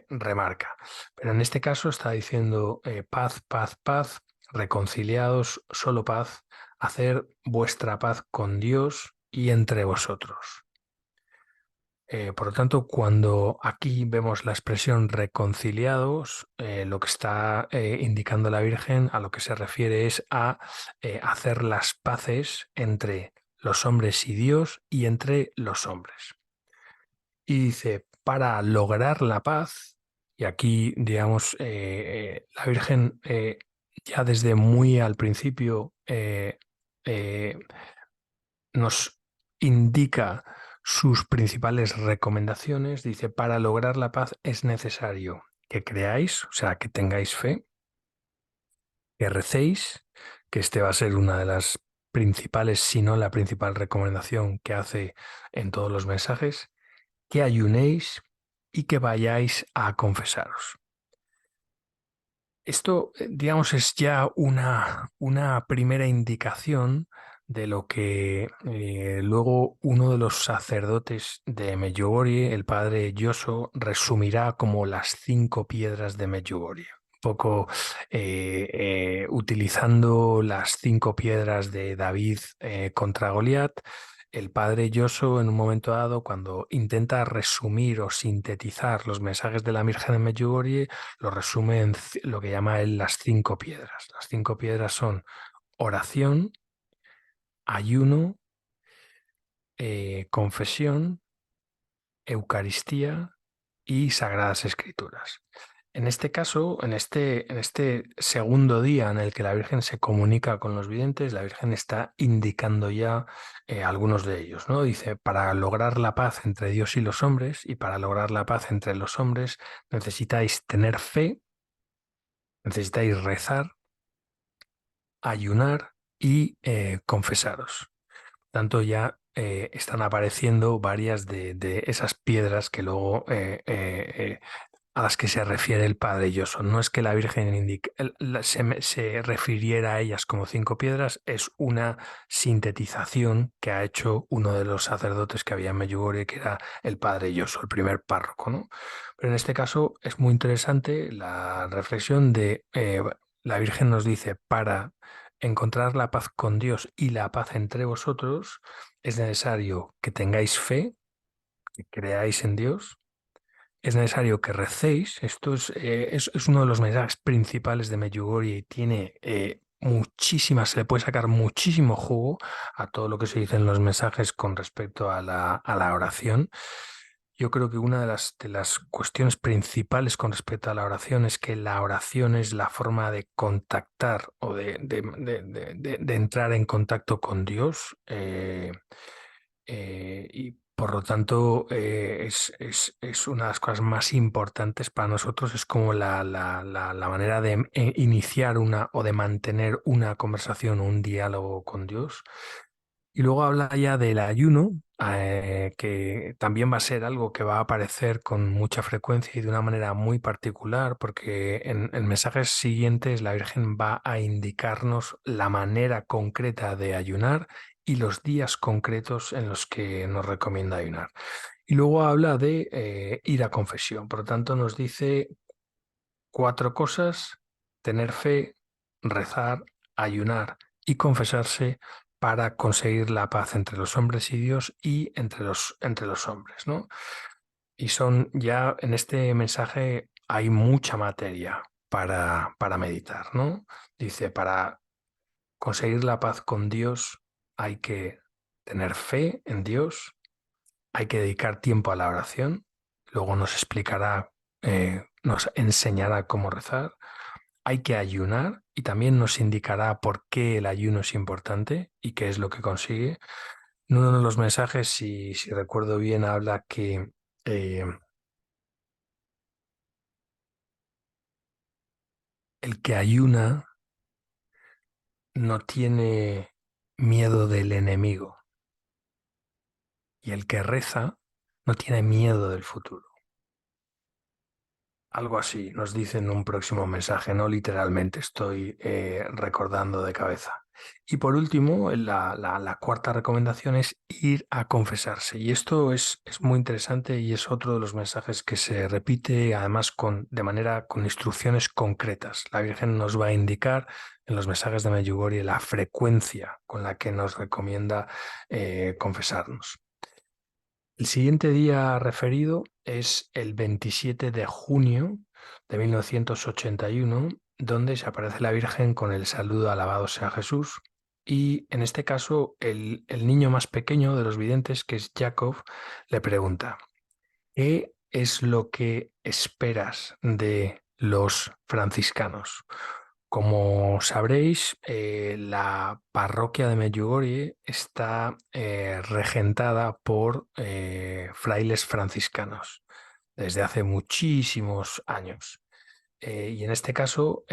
remarca. Pero en este caso está diciendo paz, paz, paz, reconciliados, solo paz, hacer vuestra paz con Dios y entre vosotros. Por lo tanto, cuando aquí vemos la expresión reconciliados, lo que está indicando la Virgen a lo que se refiere es a hacer las paces entre los hombres y Dios y entre los hombres. Y dice, para lograr la paz, y aquí, digamos, la Virgen ya desde muy al principio eh, nos indica sus principales recomendaciones. Dice, para lograr la paz es necesario que creáis, o sea, que tengáis fe, que recéis, que este va a ser una de las principales, si no la principal recomendación que hace en todos los mensajes, que ayunéis y que vayáis a confesaros. Esto, digamos, es ya una primera indicación de lo que luego uno de los sacerdotes de Medjugorje, el padre Yoso, resumirá como las 5 piedras de Medjugorje. Un poco utilizando las 5 piedras de David contra Goliat, el padre Yoso, en un momento dado, cuando intenta resumir o sintetizar los mensajes de la Virgen de Medjugorje, lo resume en lo que llama él las 5 piedras. Las 5 piedras son oración, ayuno, confesión, Eucaristía y Sagradas Escrituras. En este caso, en este segundo día en el que la Virgen se comunica con los videntes, la Virgen está indicando ya algunos de ellos, ¿no? Dice, para lograr la paz entre Dios y los hombres, y para lograr la paz entre los hombres, necesitáis tener fe, necesitáis rezar, ayunar y confesaros. Tanto ya están apareciendo varias de esas piedras que luego a las que se refiere el Padre Yoso. No es que la Virgen se refiriera a ellas como 5 piedras, es una sintetización que ha hecho uno de los sacerdotes que había en Medjugorje, que era el Padre Yoso, el primer párroco, ¿no? Pero en este caso es muy interesante la reflexión de la Virgen nos dice, para encontrar la paz con Dios y la paz entre vosotros, es necesario que tengáis fe, que creáis en Dios, es necesario que recéis. Esto es uno de los mensajes principales de Medjugorje y tiene muchísimas, se le puede sacar muchísimo jugo a todo lo que se dice en los mensajes con respecto a la oración. Yo creo que una de las cuestiones principales con respecto a la oración es que la oración es la forma de contactar o de entrar en contacto con Dios. Y por lo tanto es una de las cosas más importantes para nosotros, es como la manera de iniciar una o de mantener una conversación o un diálogo con Dios. Y luego habla ya del ayuno, que también va a ser algo que va a aparecer con mucha frecuencia y de una manera muy particular, porque en mensajes siguientes la Virgen va a indicarnos la manera concreta de ayunar y los días concretos en los que nos recomienda ayunar. Y luego habla de ir a confesión. Por lo tanto, nos dice 4 cosas: tener fe, rezar, ayunar y confesarse para conseguir la paz entre los hombres y Dios y entre los hombres, ¿no? Y son ya en este mensaje hay mucha materia para meditar, ¿no? Dice, para conseguir la paz con Dios hay que tener fe en Dios, hay que dedicar tiempo a la oración, luego nos explicará, nos enseñará cómo rezar, hay que ayunar y también nos indicará por qué el ayuno es importante y qué es lo que consigue. En uno de los mensajes, si recuerdo bien, habla que eh, el que ayuna no tiene miedo del enemigo y el que reza no tiene miedo del futuro. Algo así nos dice en un próximo mensaje, no literalmente, estoy recordando de cabeza. Y por último, la cuarta recomendación es ir a confesarse. Y esto es muy interesante y es otro de los mensajes que se repite además con instrucciones concretas. La Virgen nos va a indicar en los mensajes de Medjugorje la frecuencia con la que nos recomienda confesarnos. El siguiente día referido es el 27 de junio de 1981, donde se aparece la Virgen con el saludo "Alabado sea Jesús". Y en este caso, el niño más pequeño de los videntes, que es Jacob, le pregunta: ¿qué es lo que esperas de los franciscanos? Como sabréis, la parroquia de Medjugorje está regentada por frailes franciscanos desde hace muchísimos años. Y en este caso,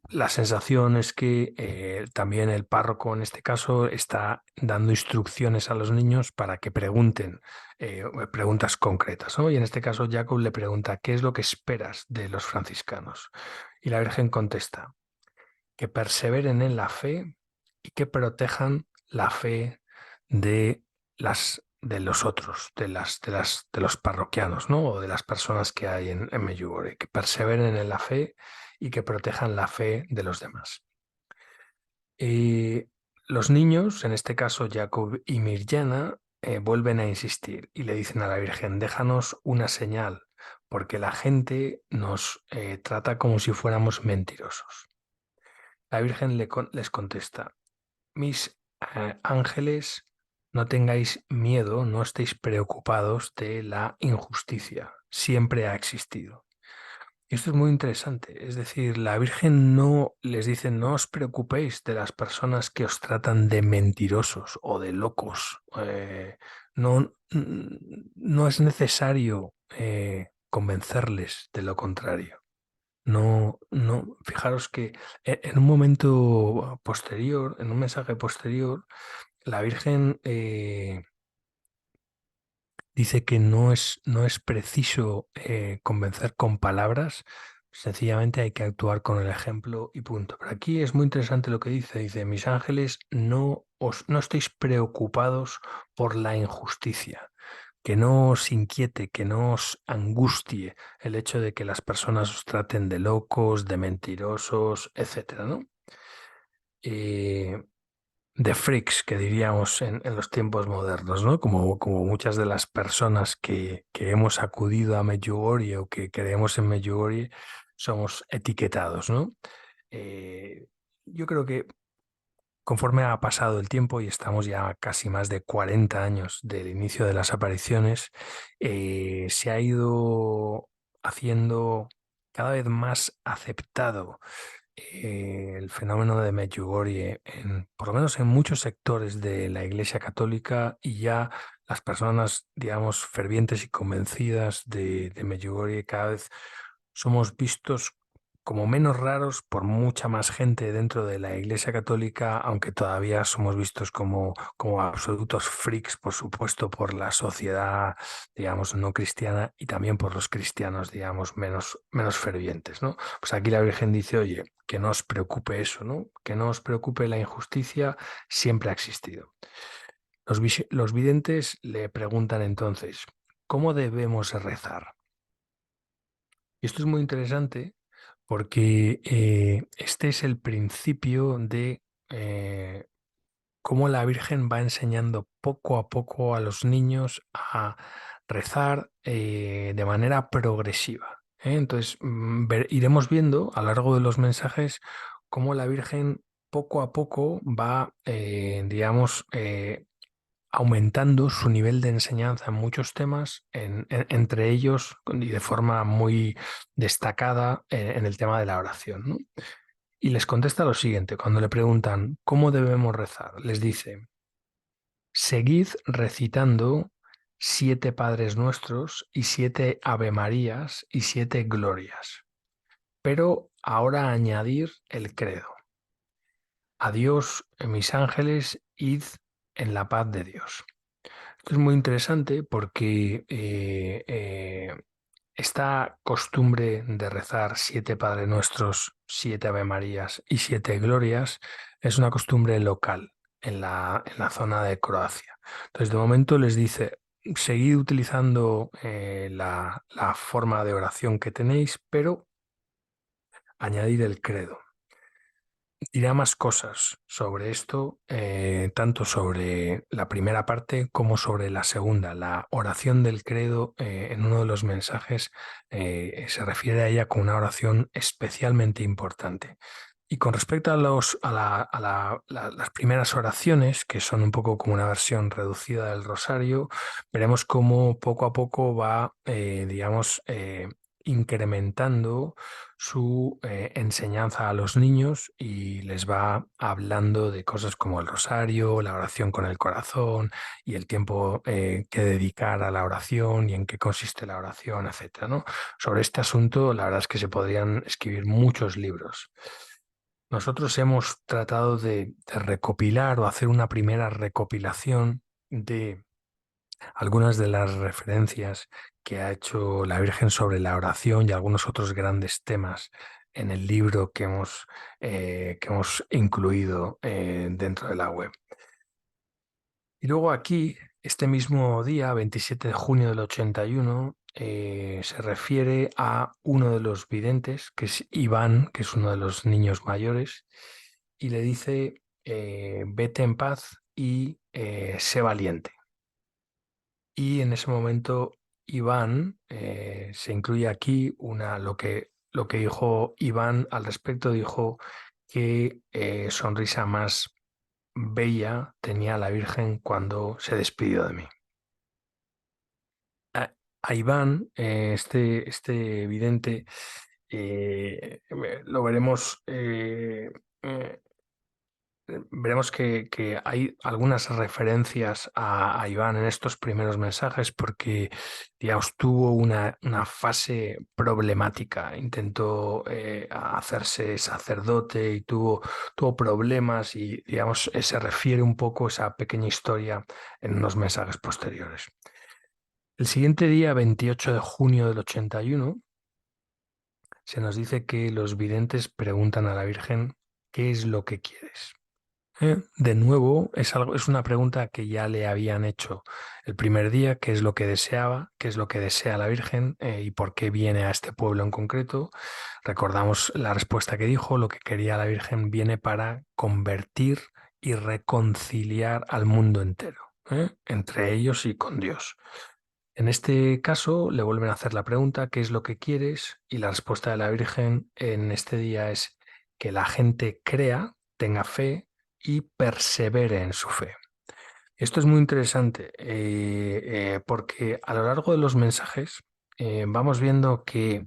La sensación es que también el párroco en este caso está dando instrucciones a los niños para que pregunten preguntas concretas, ¿no? Y en este caso Jacob le pregunta, ¿qué es lo que esperas de los franciscanos? Y la Virgen contesta, que perseveren en la fe y que protejan la fe de de los otros, de los parroquianos, ¿no? O de las personas que hay en Medjugorje, que perseveren en la fe y que protejan la fe de los demás. Y los niños, en este caso Jacob y Mirjana, vuelven a insistir y le dicen a la Virgen, déjanos una señal, porque la gente nos trata como si fuéramos mentirosos. La Virgen les contesta, mis ángeles, no tengáis miedo, no estéis preocupados de la injusticia, siempre ha existido. Y esto es muy interesante, es decir, la Virgen no les dice, no os preocupéis de las personas que os tratan de mentirosos o de locos. No, no es necesario convencerles de lo contrario. No, no, fijaros que en un momento posterior, en un mensaje posterior, la Virgen dice que no es preciso convencer con palabras, sencillamente hay que actuar con el ejemplo y punto. Pero aquí es muy interesante lo que dice, mis ángeles, no estéis preocupados por la injusticia, que no os inquiete, que no os angustie el hecho de que las personas os traten de locos, de mentirosos, etcétera, ¿no? Eh, de freaks, que diríamos en los tiempos modernos, ¿no? Como muchas de las personas que hemos acudido a Medjugorje o que creemos en Medjugorje somos etiquetados, ¿no? Yo creo que conforme ha pasado el tiempo y estamos ya casi más de 40 años del inicio de las apariciones, se ha ido haciendo cada vez más aceptado el fenómeno de Medjugorje, por lo menos en muchos sectores de la Iglesia Católica, y ya las personas, digamos, fervientes y convencidas de Medjugorje cada vez somos vistos como menos raros por mucha más gente dentro de la Iglesia Católica, aunque todavía somos vistos como absolutos freaks, por supuesto, por la sociedad, digamos, no cristiana y también por los cristianos, digamos, menos fervientes, ¿no? Pues aquí la Virgen dice, oye, que no os preocupe eso, ¿no? Que no os preocupe la injusticia, siempre ha existido. Los videntes le preguntan entonces, ¿cómo debemos rezar? Y esto es muy interesante porque este es el principio de cómo la Virgen va enseñando poco a poco a los niños a rezar de manera progresiva. Entonces, iremos viendo a lo largo de los mensajes cómo la Virgen poco a poco va, digamos, aumentando su nivel de enseñanza en muchos temas, entre ellos y de forma muy destacada en el tema de la oración, ¿no? Y les contesta lo siguiente, cuando le preguntan cómo debemos rezar, les dice, seguid recitando 7 Padres Nuestros y 7 Ave Marías y 7 Glorias, pero ahora añadir el credo. Adiós, mis ángeles, id en la paz de Dios. Esto es muy interesante porque esta costumbre de rezar 7 Padre Nuestros, 7 Ave Marías y 7 Glorias es una costumbre local en la zona de Croacia. Entonces, de momento les dice, seguid utilizando la forma de oración que tenéis, pero añadid el credo. Dirá más cosas sobre esto, tanto sobre la primera parte como sobre la segunda. La oración del credo, en uno de los mensajes, se refiere a ella como una oración especialmente importante. Y con respecto a, las primeras oraciones, que son un poco como una versión reducida del rosario, veremos cómo poco a poco va, digamos, incrementando su enseñanza a los niños y les va hablando de cosas como el rosario, la oración con el corazón y el tiempo que dedicar a la oración y en qué consiste la oración, etcétera, ¿no? Sobre este asunto, la verdad es que se podrían escribir muchos libros. Nosotros hemos tratado de recopilar o hacer una primera recopilación de algunas de las referencias que ha hecho la Virgen sobre la oración y algunos otros grandes temas en el libro que hemos incluido dentro de la web. Y luego aquí, este mismo día, 27 de junio del 81, se refiere a uno de los videntes, que es Iván, que es uno de los niños mayores, y le dice, vete en paz y sé valiente. Y en ese momento Iván, se incluye aquí lo que dijo Iván al respecto, dijo que sonrisa más bella tenía la Virgen cuando se despidió de mí. A Iván, este vidente, lo veremos, veremos que hay algunas referencias a Iván en estos primeros mensajes porque, digamos, tuvo una fase problemática. Intentó hacerse sacerdote y tuvo problemas y, digamos, se refiere un poco a esa pequeña historia en unos mensajes posteriores. El siguiente día, 28 de junio del 81, se nos dice que los videntes preguntan a la Virgen, ¿qué es lo que quieres? De nuevo, es una pregunta que ya le habían hecho el primer día, qué es lo que deseaba, qué es lo que desea la Virgen y por qué viene a este pueblo en concreto. Recordamos la respuesta que dijo, lo que quería la Virgen viene para convertir y reconciliar al mundo entero, entre ellos y con Dios. En este caso le vuelven a hacer la pregunta, ¿qué es lo que quieres? Y la respuesta de la Virgen en este día es que la gente crea, tenga fe y persevere en su fe. Esto es muy interesante porque a lo largo de los mensajes vamos viendo que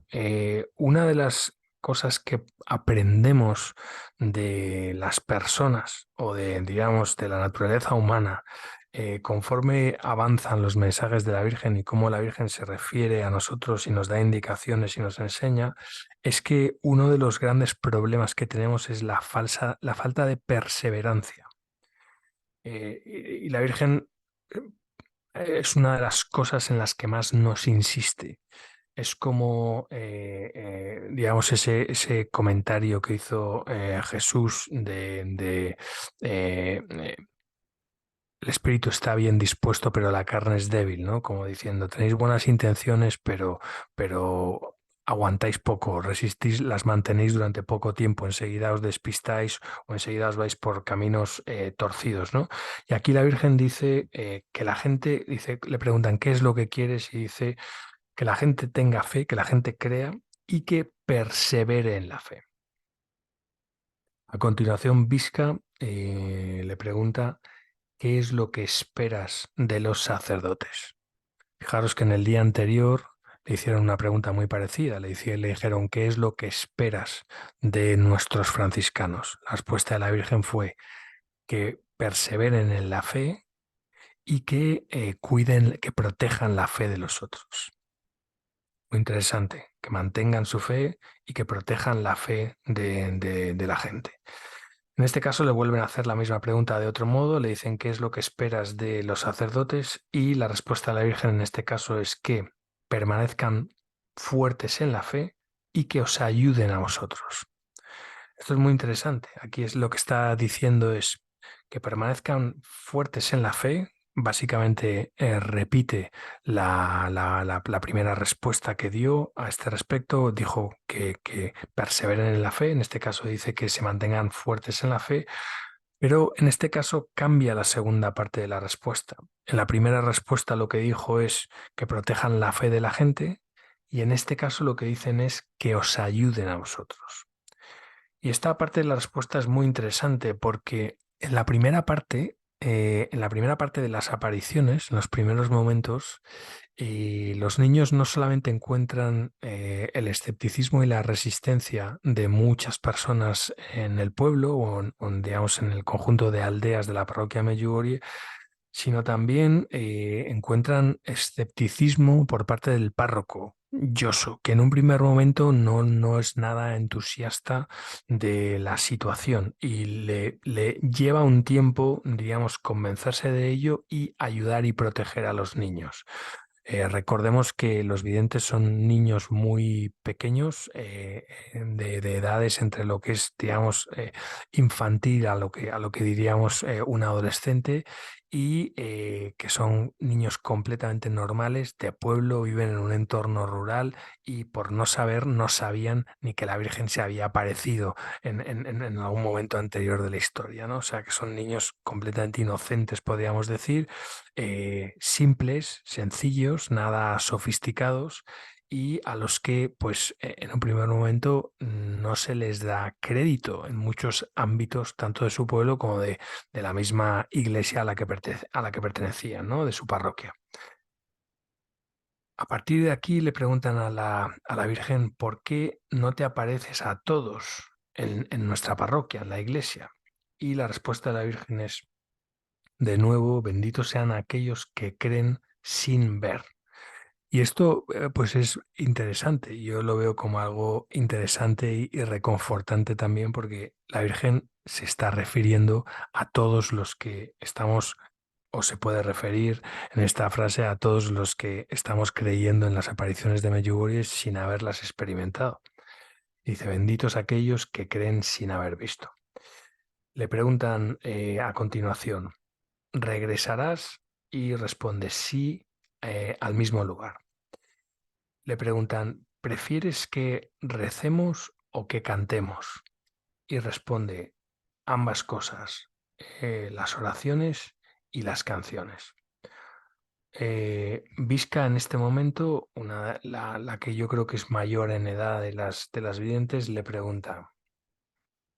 una de las cosas que aprendemos de las personas o de, digamos, de la naturaleza humana conforme avanzan los mensajes de la Virgen y cómo la Virgen se refiere a nosotros y nos da indicaciones y nos enseña, es que uno de los grandes problemas que tenemos es la falta de perseverancia. Y la Virgen es una de las cosas en las que más nos insiste. Es como, digamos, ese comentario que hizo Jesús el espíritu está bien dispuesto, pero la carne es débil, ¿no? Como diciendo, tenéis buenas intenciones, pero aguantáis poco, resistís, las mantenéis durante poco tiempo, enseguida os despistáis o enseguida os vais por caminos torcidos, ¿no? Y aquí la Virgen dice que la gente, dice, le preguntan, ¿qué es lo que quieres? Y dice que la gente tenga fe, que la gente crea y que persevere en la fe. A continuación, Visca le pregunta, ¿qué es lo que esperas de los sacerdotes? Fijaros que en el día anterior le hicieron una pregunta muy parecida. Le dijeron, ¿qué es lo que esperas de nuestros franciscanos? La respuesta de la Virgen fue que perseveren en la fe y que cuiden, que protejan la fe de los otros. Muy interesante, que mantengan su fe y que protejan la fe de la gente. En este caso le vuelven a hacer la misma pregunta de otro modo, le dicen qué es lo que esperas de los sacerdotes y la respuesta de la Virgen en este caso es que permanezcan fuertes en la fe y que os ayuden a vosotros. Esto es muy interesante. Aquí es lo que está diciendo es que permanezcan fuertes en la fe. Básicamente repite la primera respuesta que dio a este respecto. Dijo que perseveren en la fe. En este caso dice que se mantengan fuertes en la fe. Pero en este caso cambia la segunda parte de la respuesta. En la primera respuesta lo que dijo es que protejan la fe de la gente y en este caso lo que dicen es que os ayuden a vosotros. Y esta parte de la respuesta es muy interesante porque en la primera parte de las apariciones, en los primeros momentos, los niños no solamente encuentran el escepticismo y la resistencia de muchas personas en el pueblo digamos, en el conjunto de aldeas de la parroquia Medjugorje, sino también encuentran escepticismo por parte del párroco. Yoso, que en un primer momento no es nada entusiasta de la situación y le lleva un tiempo, diríamos, convencerse de ello y ayudar y proteger a los niños. Recordemos que los videntes son niños muy pequeños, de edades entre lo que es, digamos, infantil a lo que diríamos un adolescente y que son niños completamente normales, de pueblo, viven en un entorno rural y por no saber, no sabían ni que la Virgen se había aparecido en algún momento anterior de la historia, ¿no? O sea, que son niños completamente inocentes, podríamos decir, simples, sencillos, nada sofisticados y a los que, pues, en un primer momento no se les da crédito en muchos ámbitos, tanto de su pueblo como de la misma iglesia a la que pertenecían, ¿no? De su parroquia. A partir de aquí le preguntan a la Virgen, ¿por qué no te apareces a todos en nuestra parroquia, en la iglesia? Y la respuesta de la Virgen es, de nuevo, benditos sean aquellos que creen sin ver. Y esto pues es interesante, yo lo veo como algo interesante y reconfortante también porque la Virgen se está refiriendo a todos los que estamos, o se puede referir en esta frase a todos los que estamos creyendo en las apariciones de Medjugorje sin haberlas experimentado. Dice, benditos aquellos que creen sin haber visto. Le preguntan a continuación, ¿regresarás? Y responde sí al mismo lugar. Le preguntan, ¿prefieres que recemos o que cantemos? Y responde, ambas cosas, las oraciones y las canciones. Visca en este momento, la que yo creo que es mayor en edad de las videntes, le pregunta,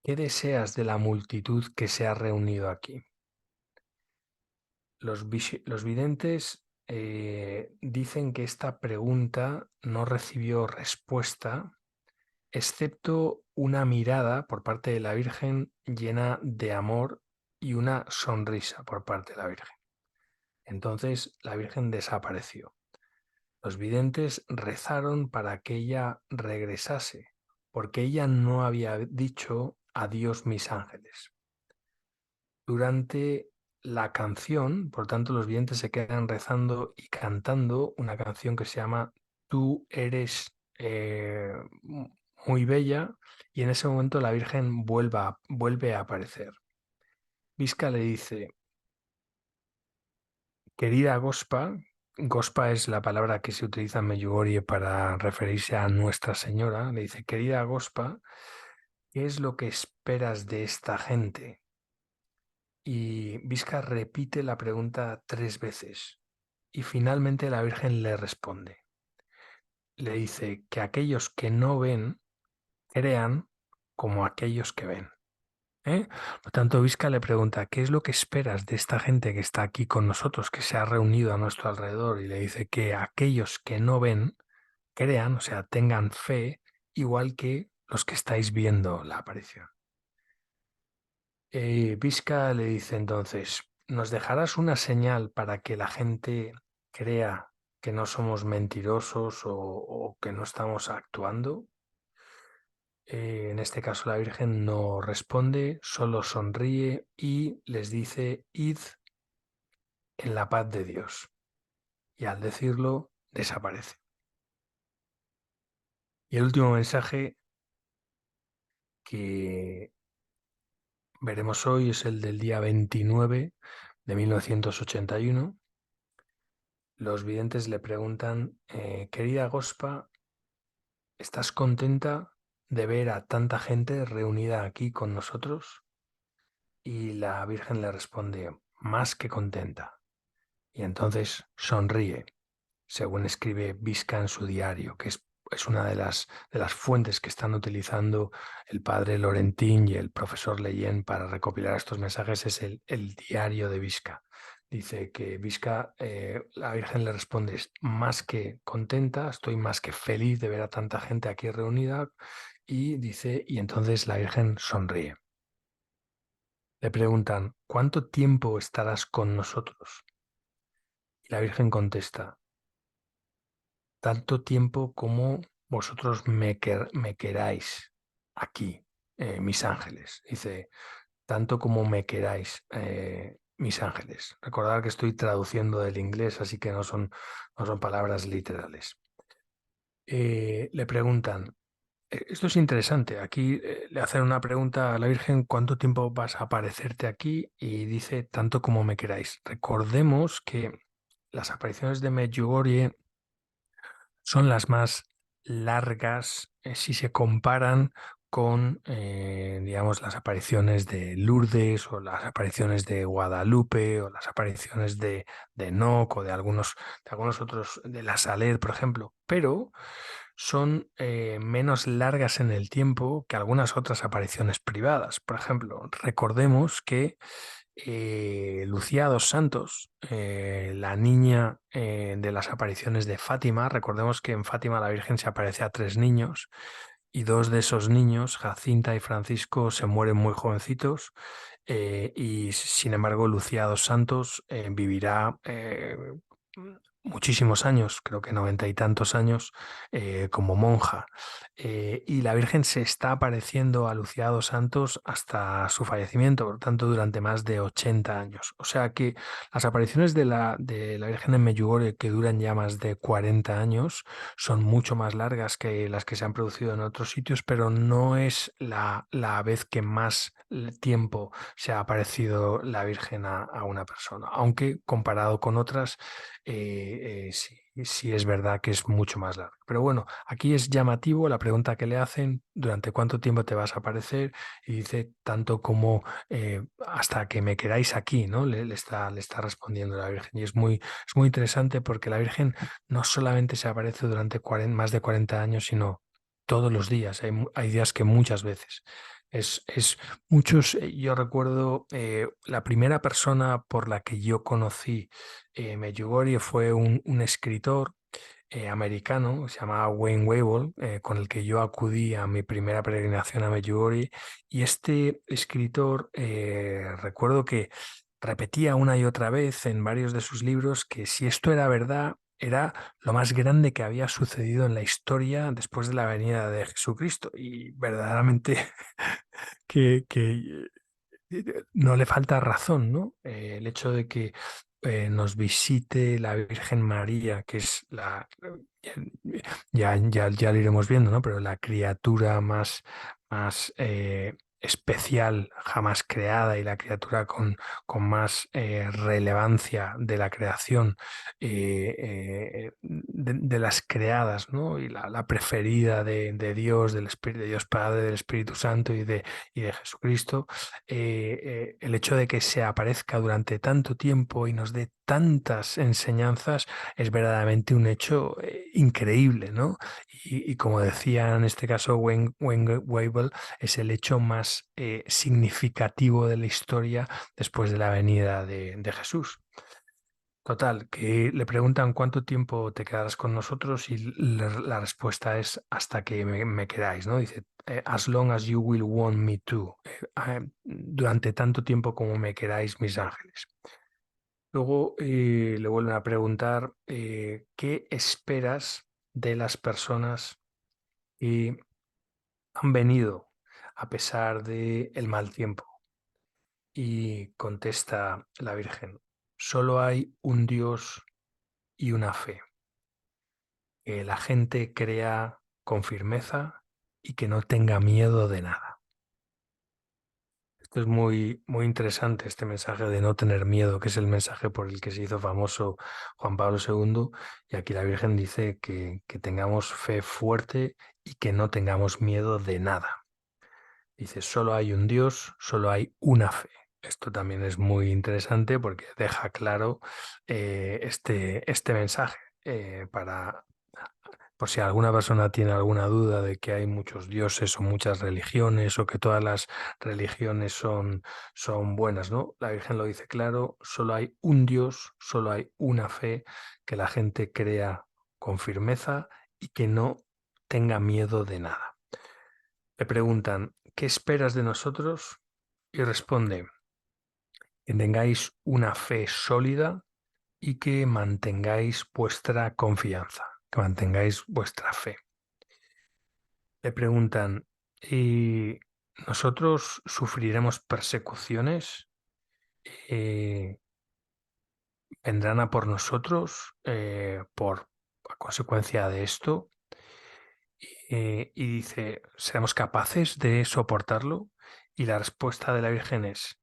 ¿qué deseas de la multitud que se ha reunido aquí? Los videntes dicen que esta pregunta no recibió respuesta, excepto una mirada por parte de la Virgen llena de amor y una sonrisa por parte de la Virgen. Entonces la Virgen desapareció. Los videntes rezaron para que ella regresase, porque ella no había dicho adiós mis ángeles. Durante la canción, por tanto, los videntes se quedan rezando y cantando una canción que se llama Tú eres muy bella, y en ese momento la Virgen vuelve a aparecer. Visca le dice, querida Gospa, Gospa es la palabra que se utiliza en Medjugorje para referirse a Nuestra Señora, le dice, querida Gospa, ¿qué es lo que esperas de esta gente? Y Visca repite la pregunta 3 veces y finalmente la Virgen le responde. Le dice que aquellos que no ven crean como aquellos que ven. ¿Eh? Por tanto, Visca le pregunta, ¿qué es lo que esperas de esta gente que está aquí con nosotros, que se ha reunido a nuestro alrededor? Y le dice que aquellos que no ven crean, o sea, tengan fe, igual que los que estáis viendo la aparición. Visca le dice entonces, ¿nos dejarás una señal para que la gente crea que no somos mentirosos o que no estamos actuando? En este caso la Virgen no responde, solo sonríe y les dice, id en la paz de Dios. Y al decirlo, desaparece. Y el último mensaje que veremos hoy es el del día 29 de 1981. Los videntes le preguntan, querida Gospa, ¿estás contenta de ver a tanta gente reunida aquí con nosotros? Y la Virgen le responde, más que contenta. Y entonces sonríe, según escribe Visca en su diario, que es una de las fuentes que están utilizando el padre Laurentin y el profesor Leyen para recopilar estos mensajes, es el diario de Visca. Dice que Visca, la Virgen le responde, más que contenta, estoy más que feliz de ver a tanta gente aquí reunida, y dice, y entonces la Virgen sonríe. Le preguntan, ¿cuánto tiempo estarás con nosotros? Y la Virgen contesta, tanto tiempo como vosotros me queráis aquí, mis ángeles. Dice, tanto como me queráis, mis ángeles. Recordad que estoy traduciendo del inglés, así que no son palabras literales. Le preguntan, esto es interesante, aquí le hacen una pregunta a la Virgen, ¿cuánto tiempo vas a aparecerte aquí? Y dice, tanto como me queráis. Recordemos que las apariciones de Medjugorje son las más largas si se comparan con, digamos, las apariciones de Lourdes o las apariciones de Guadalupe o las apariciones de Enoch o de algunos otros, de la Saler, por ejemplo. Pero son menos largas en el tiempo que algunas otras apariciones privadas. Por ejemplo, recordemos que Lucía dos Santos, la niña de las apariciones de Fátima, recordemos que en Fátima la Virgen se aparece a tres niños y dos de esos niños, Jacinta y Francisco, se mueren muy jovencitos y sin embargo Lucía dos Santos vivirá muchísimos años, creo que 90 y tantos años, como monja. Y la Virgen se está apareciendo a Lucía dos Santos hasta su fallecimiento, por lo tanto durante más de 80 años. O sea que las apariciones de la Virgen en Medjugorje, que duran ya más de 40 años, son mucho más largas que las que se han producido en otros sitios, pero no es la vez que más tiempo se ha aparecido la Virgen a una persona, aunque comparado con otras, sí, sí es verdad que es mucho más larga. Pero bueno, aquí es llamativo la pregunta que le hacen, ¿durante cuánto tiempo te vas a aparecer? Y dice, tanto como hasta que me queráis aquí, ¿no? Le está respondiendo la Virgen. Y es muy interesante porque la Virgen no solamente se aparece durante más de 40 años, sino todos los días. Hay días que muchas veces. Es muchos, yo recuerdo la primera persona por la que yo conocí Medjugorje fue un escritor americano, se llamaba Wayne Weibull, con el que yo acudí a mi primera peregrinación a Medjugorje. Y este escritor, recuerdo que repetía una y otra vez en varios de sus libros que si esto era verdad, era lo más grande que había sucedido en la historia después de la venida de Jesucristo. Y verdaderamente que no le falta razón, ¿no? El hecho de que nos visite la Virgen María, que es ya lo iremos viendo, ¿no? Pero la criatura más especial jamás creada y la criatura con más relevancia de la creación, de las creadas, ¿no? Y la preferida de Dios, del Espíritu, de Dios Padre, del Espíritu Santo y de Jesucristo, el hecho de que se aparezca durante tanto tiempo y nos dé tantas enseñanzas es verdaderamente un hecho increíble, ¿no? Y como decía en este caso Wayne Weibull, es el hecho más significativo de la historia después de la venida de Jesús. Total, que le preguntan cuánto tiempo te quedarás con nosotros y la respuesta es hasta que me queráis, ¿no? Dice, as long as you will want me to, durante tanto tiempo como me queráis, mis ángeles. Luego le vuelven a preguntar, ¿qué esperas de las personas que han venido a pesar del mal tiempo? Y contesta la Virgen, solo hay un Dios y una fe, que la gente crea con firmeza y que no tenga miedo de nada. Esto es muy interesante, este mensaje de no tener miedo, que es el mensaje por el que se hizo famoso Juan Pablo II. Y aquí la Virgen dice que tengamos fe fuerte y que no tengamos miedo de nada. Dice, solo hay un Dios, solo hay una fe. Esto también es muy interesante porque deja claro este mensaje para, por si alguna persona tiene alguna duda de que hay muchos dioses o muchas religiones o que todas las religiones son buenas, ¿no? La Virgen lo dice claro, solo hay un Dios, solo hay una fe, que la gente crea con firmeza y que no tenga miedo de nada. Le preguntan, ¿qué esperas de nosotros? Y responde, que tengáis una fe sólida y que mantengáis vuestra confianza. que mantengáis vuestra fe. Le preguntan, ¿y nosotros sufriremos persecuciones? Eh, ¿Vendrán a por nosotros por a consecuencia de esto? Y dice, ¿seremos capaces de soportarlo? Y la respuesta de la Virgen es,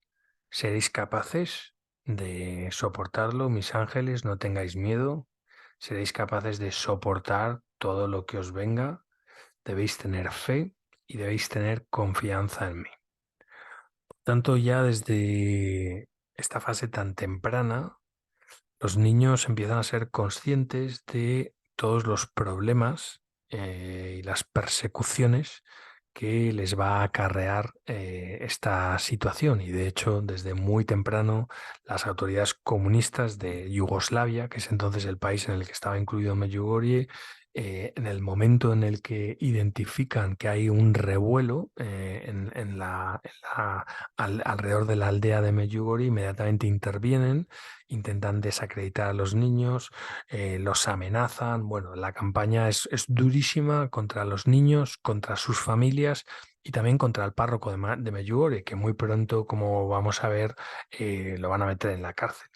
¿seréis capaces de soportarlo, mis ángeles? No tengáis miedo. ¿Seréis capaces de soportar todo lo que os venga? Debéis tener fe y debéis tener confianza en mí. Por tanto, ya desde esta fase tan temprana, los niños empiezan a ser conscientes de todos los problemas y las persecuciones que les va a acarrear esta situación. Y de hecho, desde muy temprano, las autoridades comunistas de Yugoslavia, que es entonces el país en el que estaba incluido Medjugorje, en el momento en el que identifican que hay un revuelo alrededor de la aldea de Medjugorje, inmediatamente intervienen, intentan desacreditar a los niños, los amenazan. Bueno, la campaña es durísima contra los niños, contra sus familias y también contra el párroco de Medjugorje, que muy pronto, como vamos a ver, lo van a meter en la cárcel.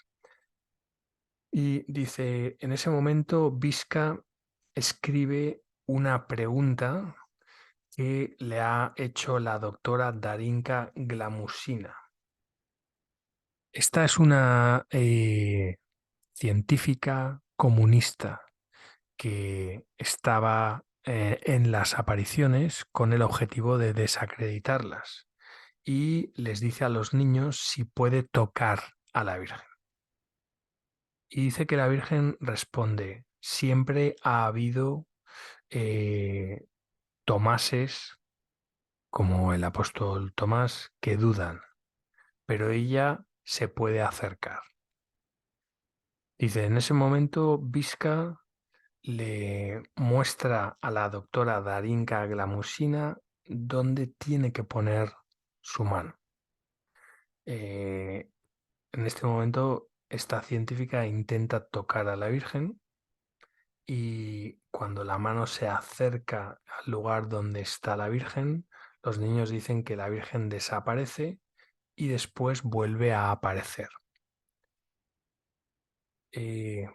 Y dice, en ese momento Visca escribe una pregunta que le ha hecho la doctora Darinka Glamusina. Esta es una científica comunista que estaba en las apariciones con el objetivo de desacreditarlas y les dice a los niños si puede tocar a la Virgen. Y dice que la Virgen responde, siempre ha habido eh, Tomases, como el apóstol Tomás, que dudan, pero ella se puede acercar. Dice, en ese momento Visca le muestra a la doctora Darinka Glamusina dónde tiene que poner su mano. En este momento, esta científica intenta tocar a la Virgen y cuando la mano se acerca al lugar donde está la Virgen, los niños dicen que la Virgen desaparece y después vuelve a aparecer.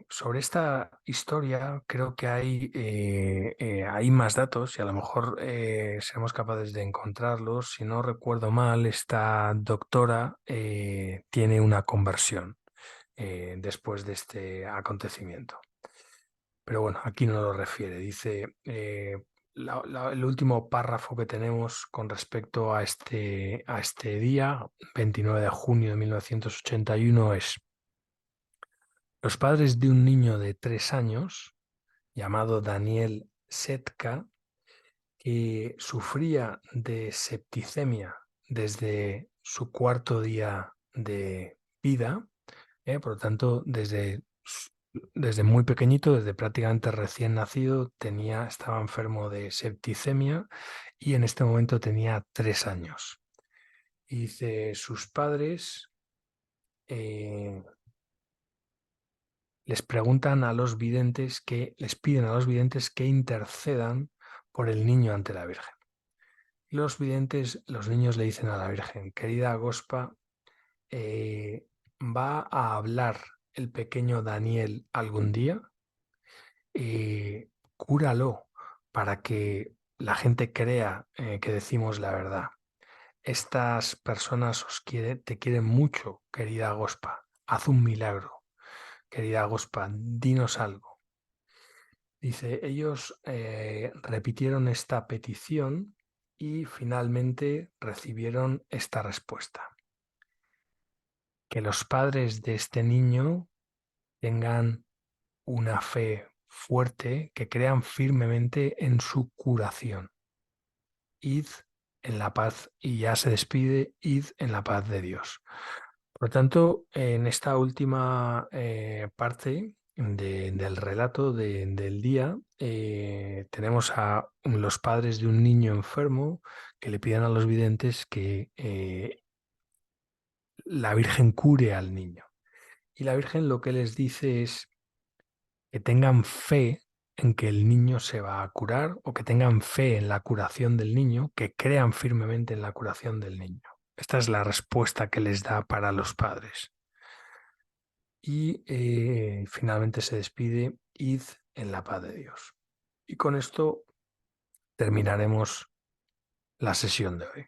Sobre esta historia creo que hay más datos y a lo mejor seremos capaces de encontrarlos. Si no recuerdo mal, esta doctora tiene una conversión después de este acontecimiento. Pero bueno, aquí no lo refiere. Dice, el último párrafo que tenemos con respecto a este día, 29 de junio de 1981, es: los padres de un niño de 3 años, llamado Daniel Setka, que sufría de septicemia desde su cuarto día de vida, por lo tanto, desde muy pequeñito, desde prácticamente recién nacido, estaba enfermo de septicemia y en este momento tenía 3 años. Y dice, sus padres les preguntan a los videntes les piden a los videntes que intercedan por el niño ante la Virgen. Los videntes, los niños le dicen a la Virgen, querida Gospa, ¿va a hablar el pequeño Daniel algún día? Cúralo para que la gente crea que decimos la verdad. Estas personas te quieren mucho, querida Gospa. Haz un milagro, querida Gospa, dinos algo. Dice, ellos repitieron esta petición y finalmente recibieron esta respuesta: que los padres de este niño tengan una fe fuerte, que crean firmemente en su curación. Id en la paz, y ya se despide, id en la paz de Dios. Por lo tanto, en esta última parte del relato del día, tenemos a los padres de un niño enfermo que le piden a los videntes que la Virgen cure al niño. Y la Virgen lo que les dice es que tengan fe en que el niño se va a curar o que tengan fe en la curación del niño, que crean firmemente en la curación del niño. Esta es la respuesta que les da para los padres. Y finalmente se despide: id en la paz de Dios. Y con esto terminaremos la sesión de hoy.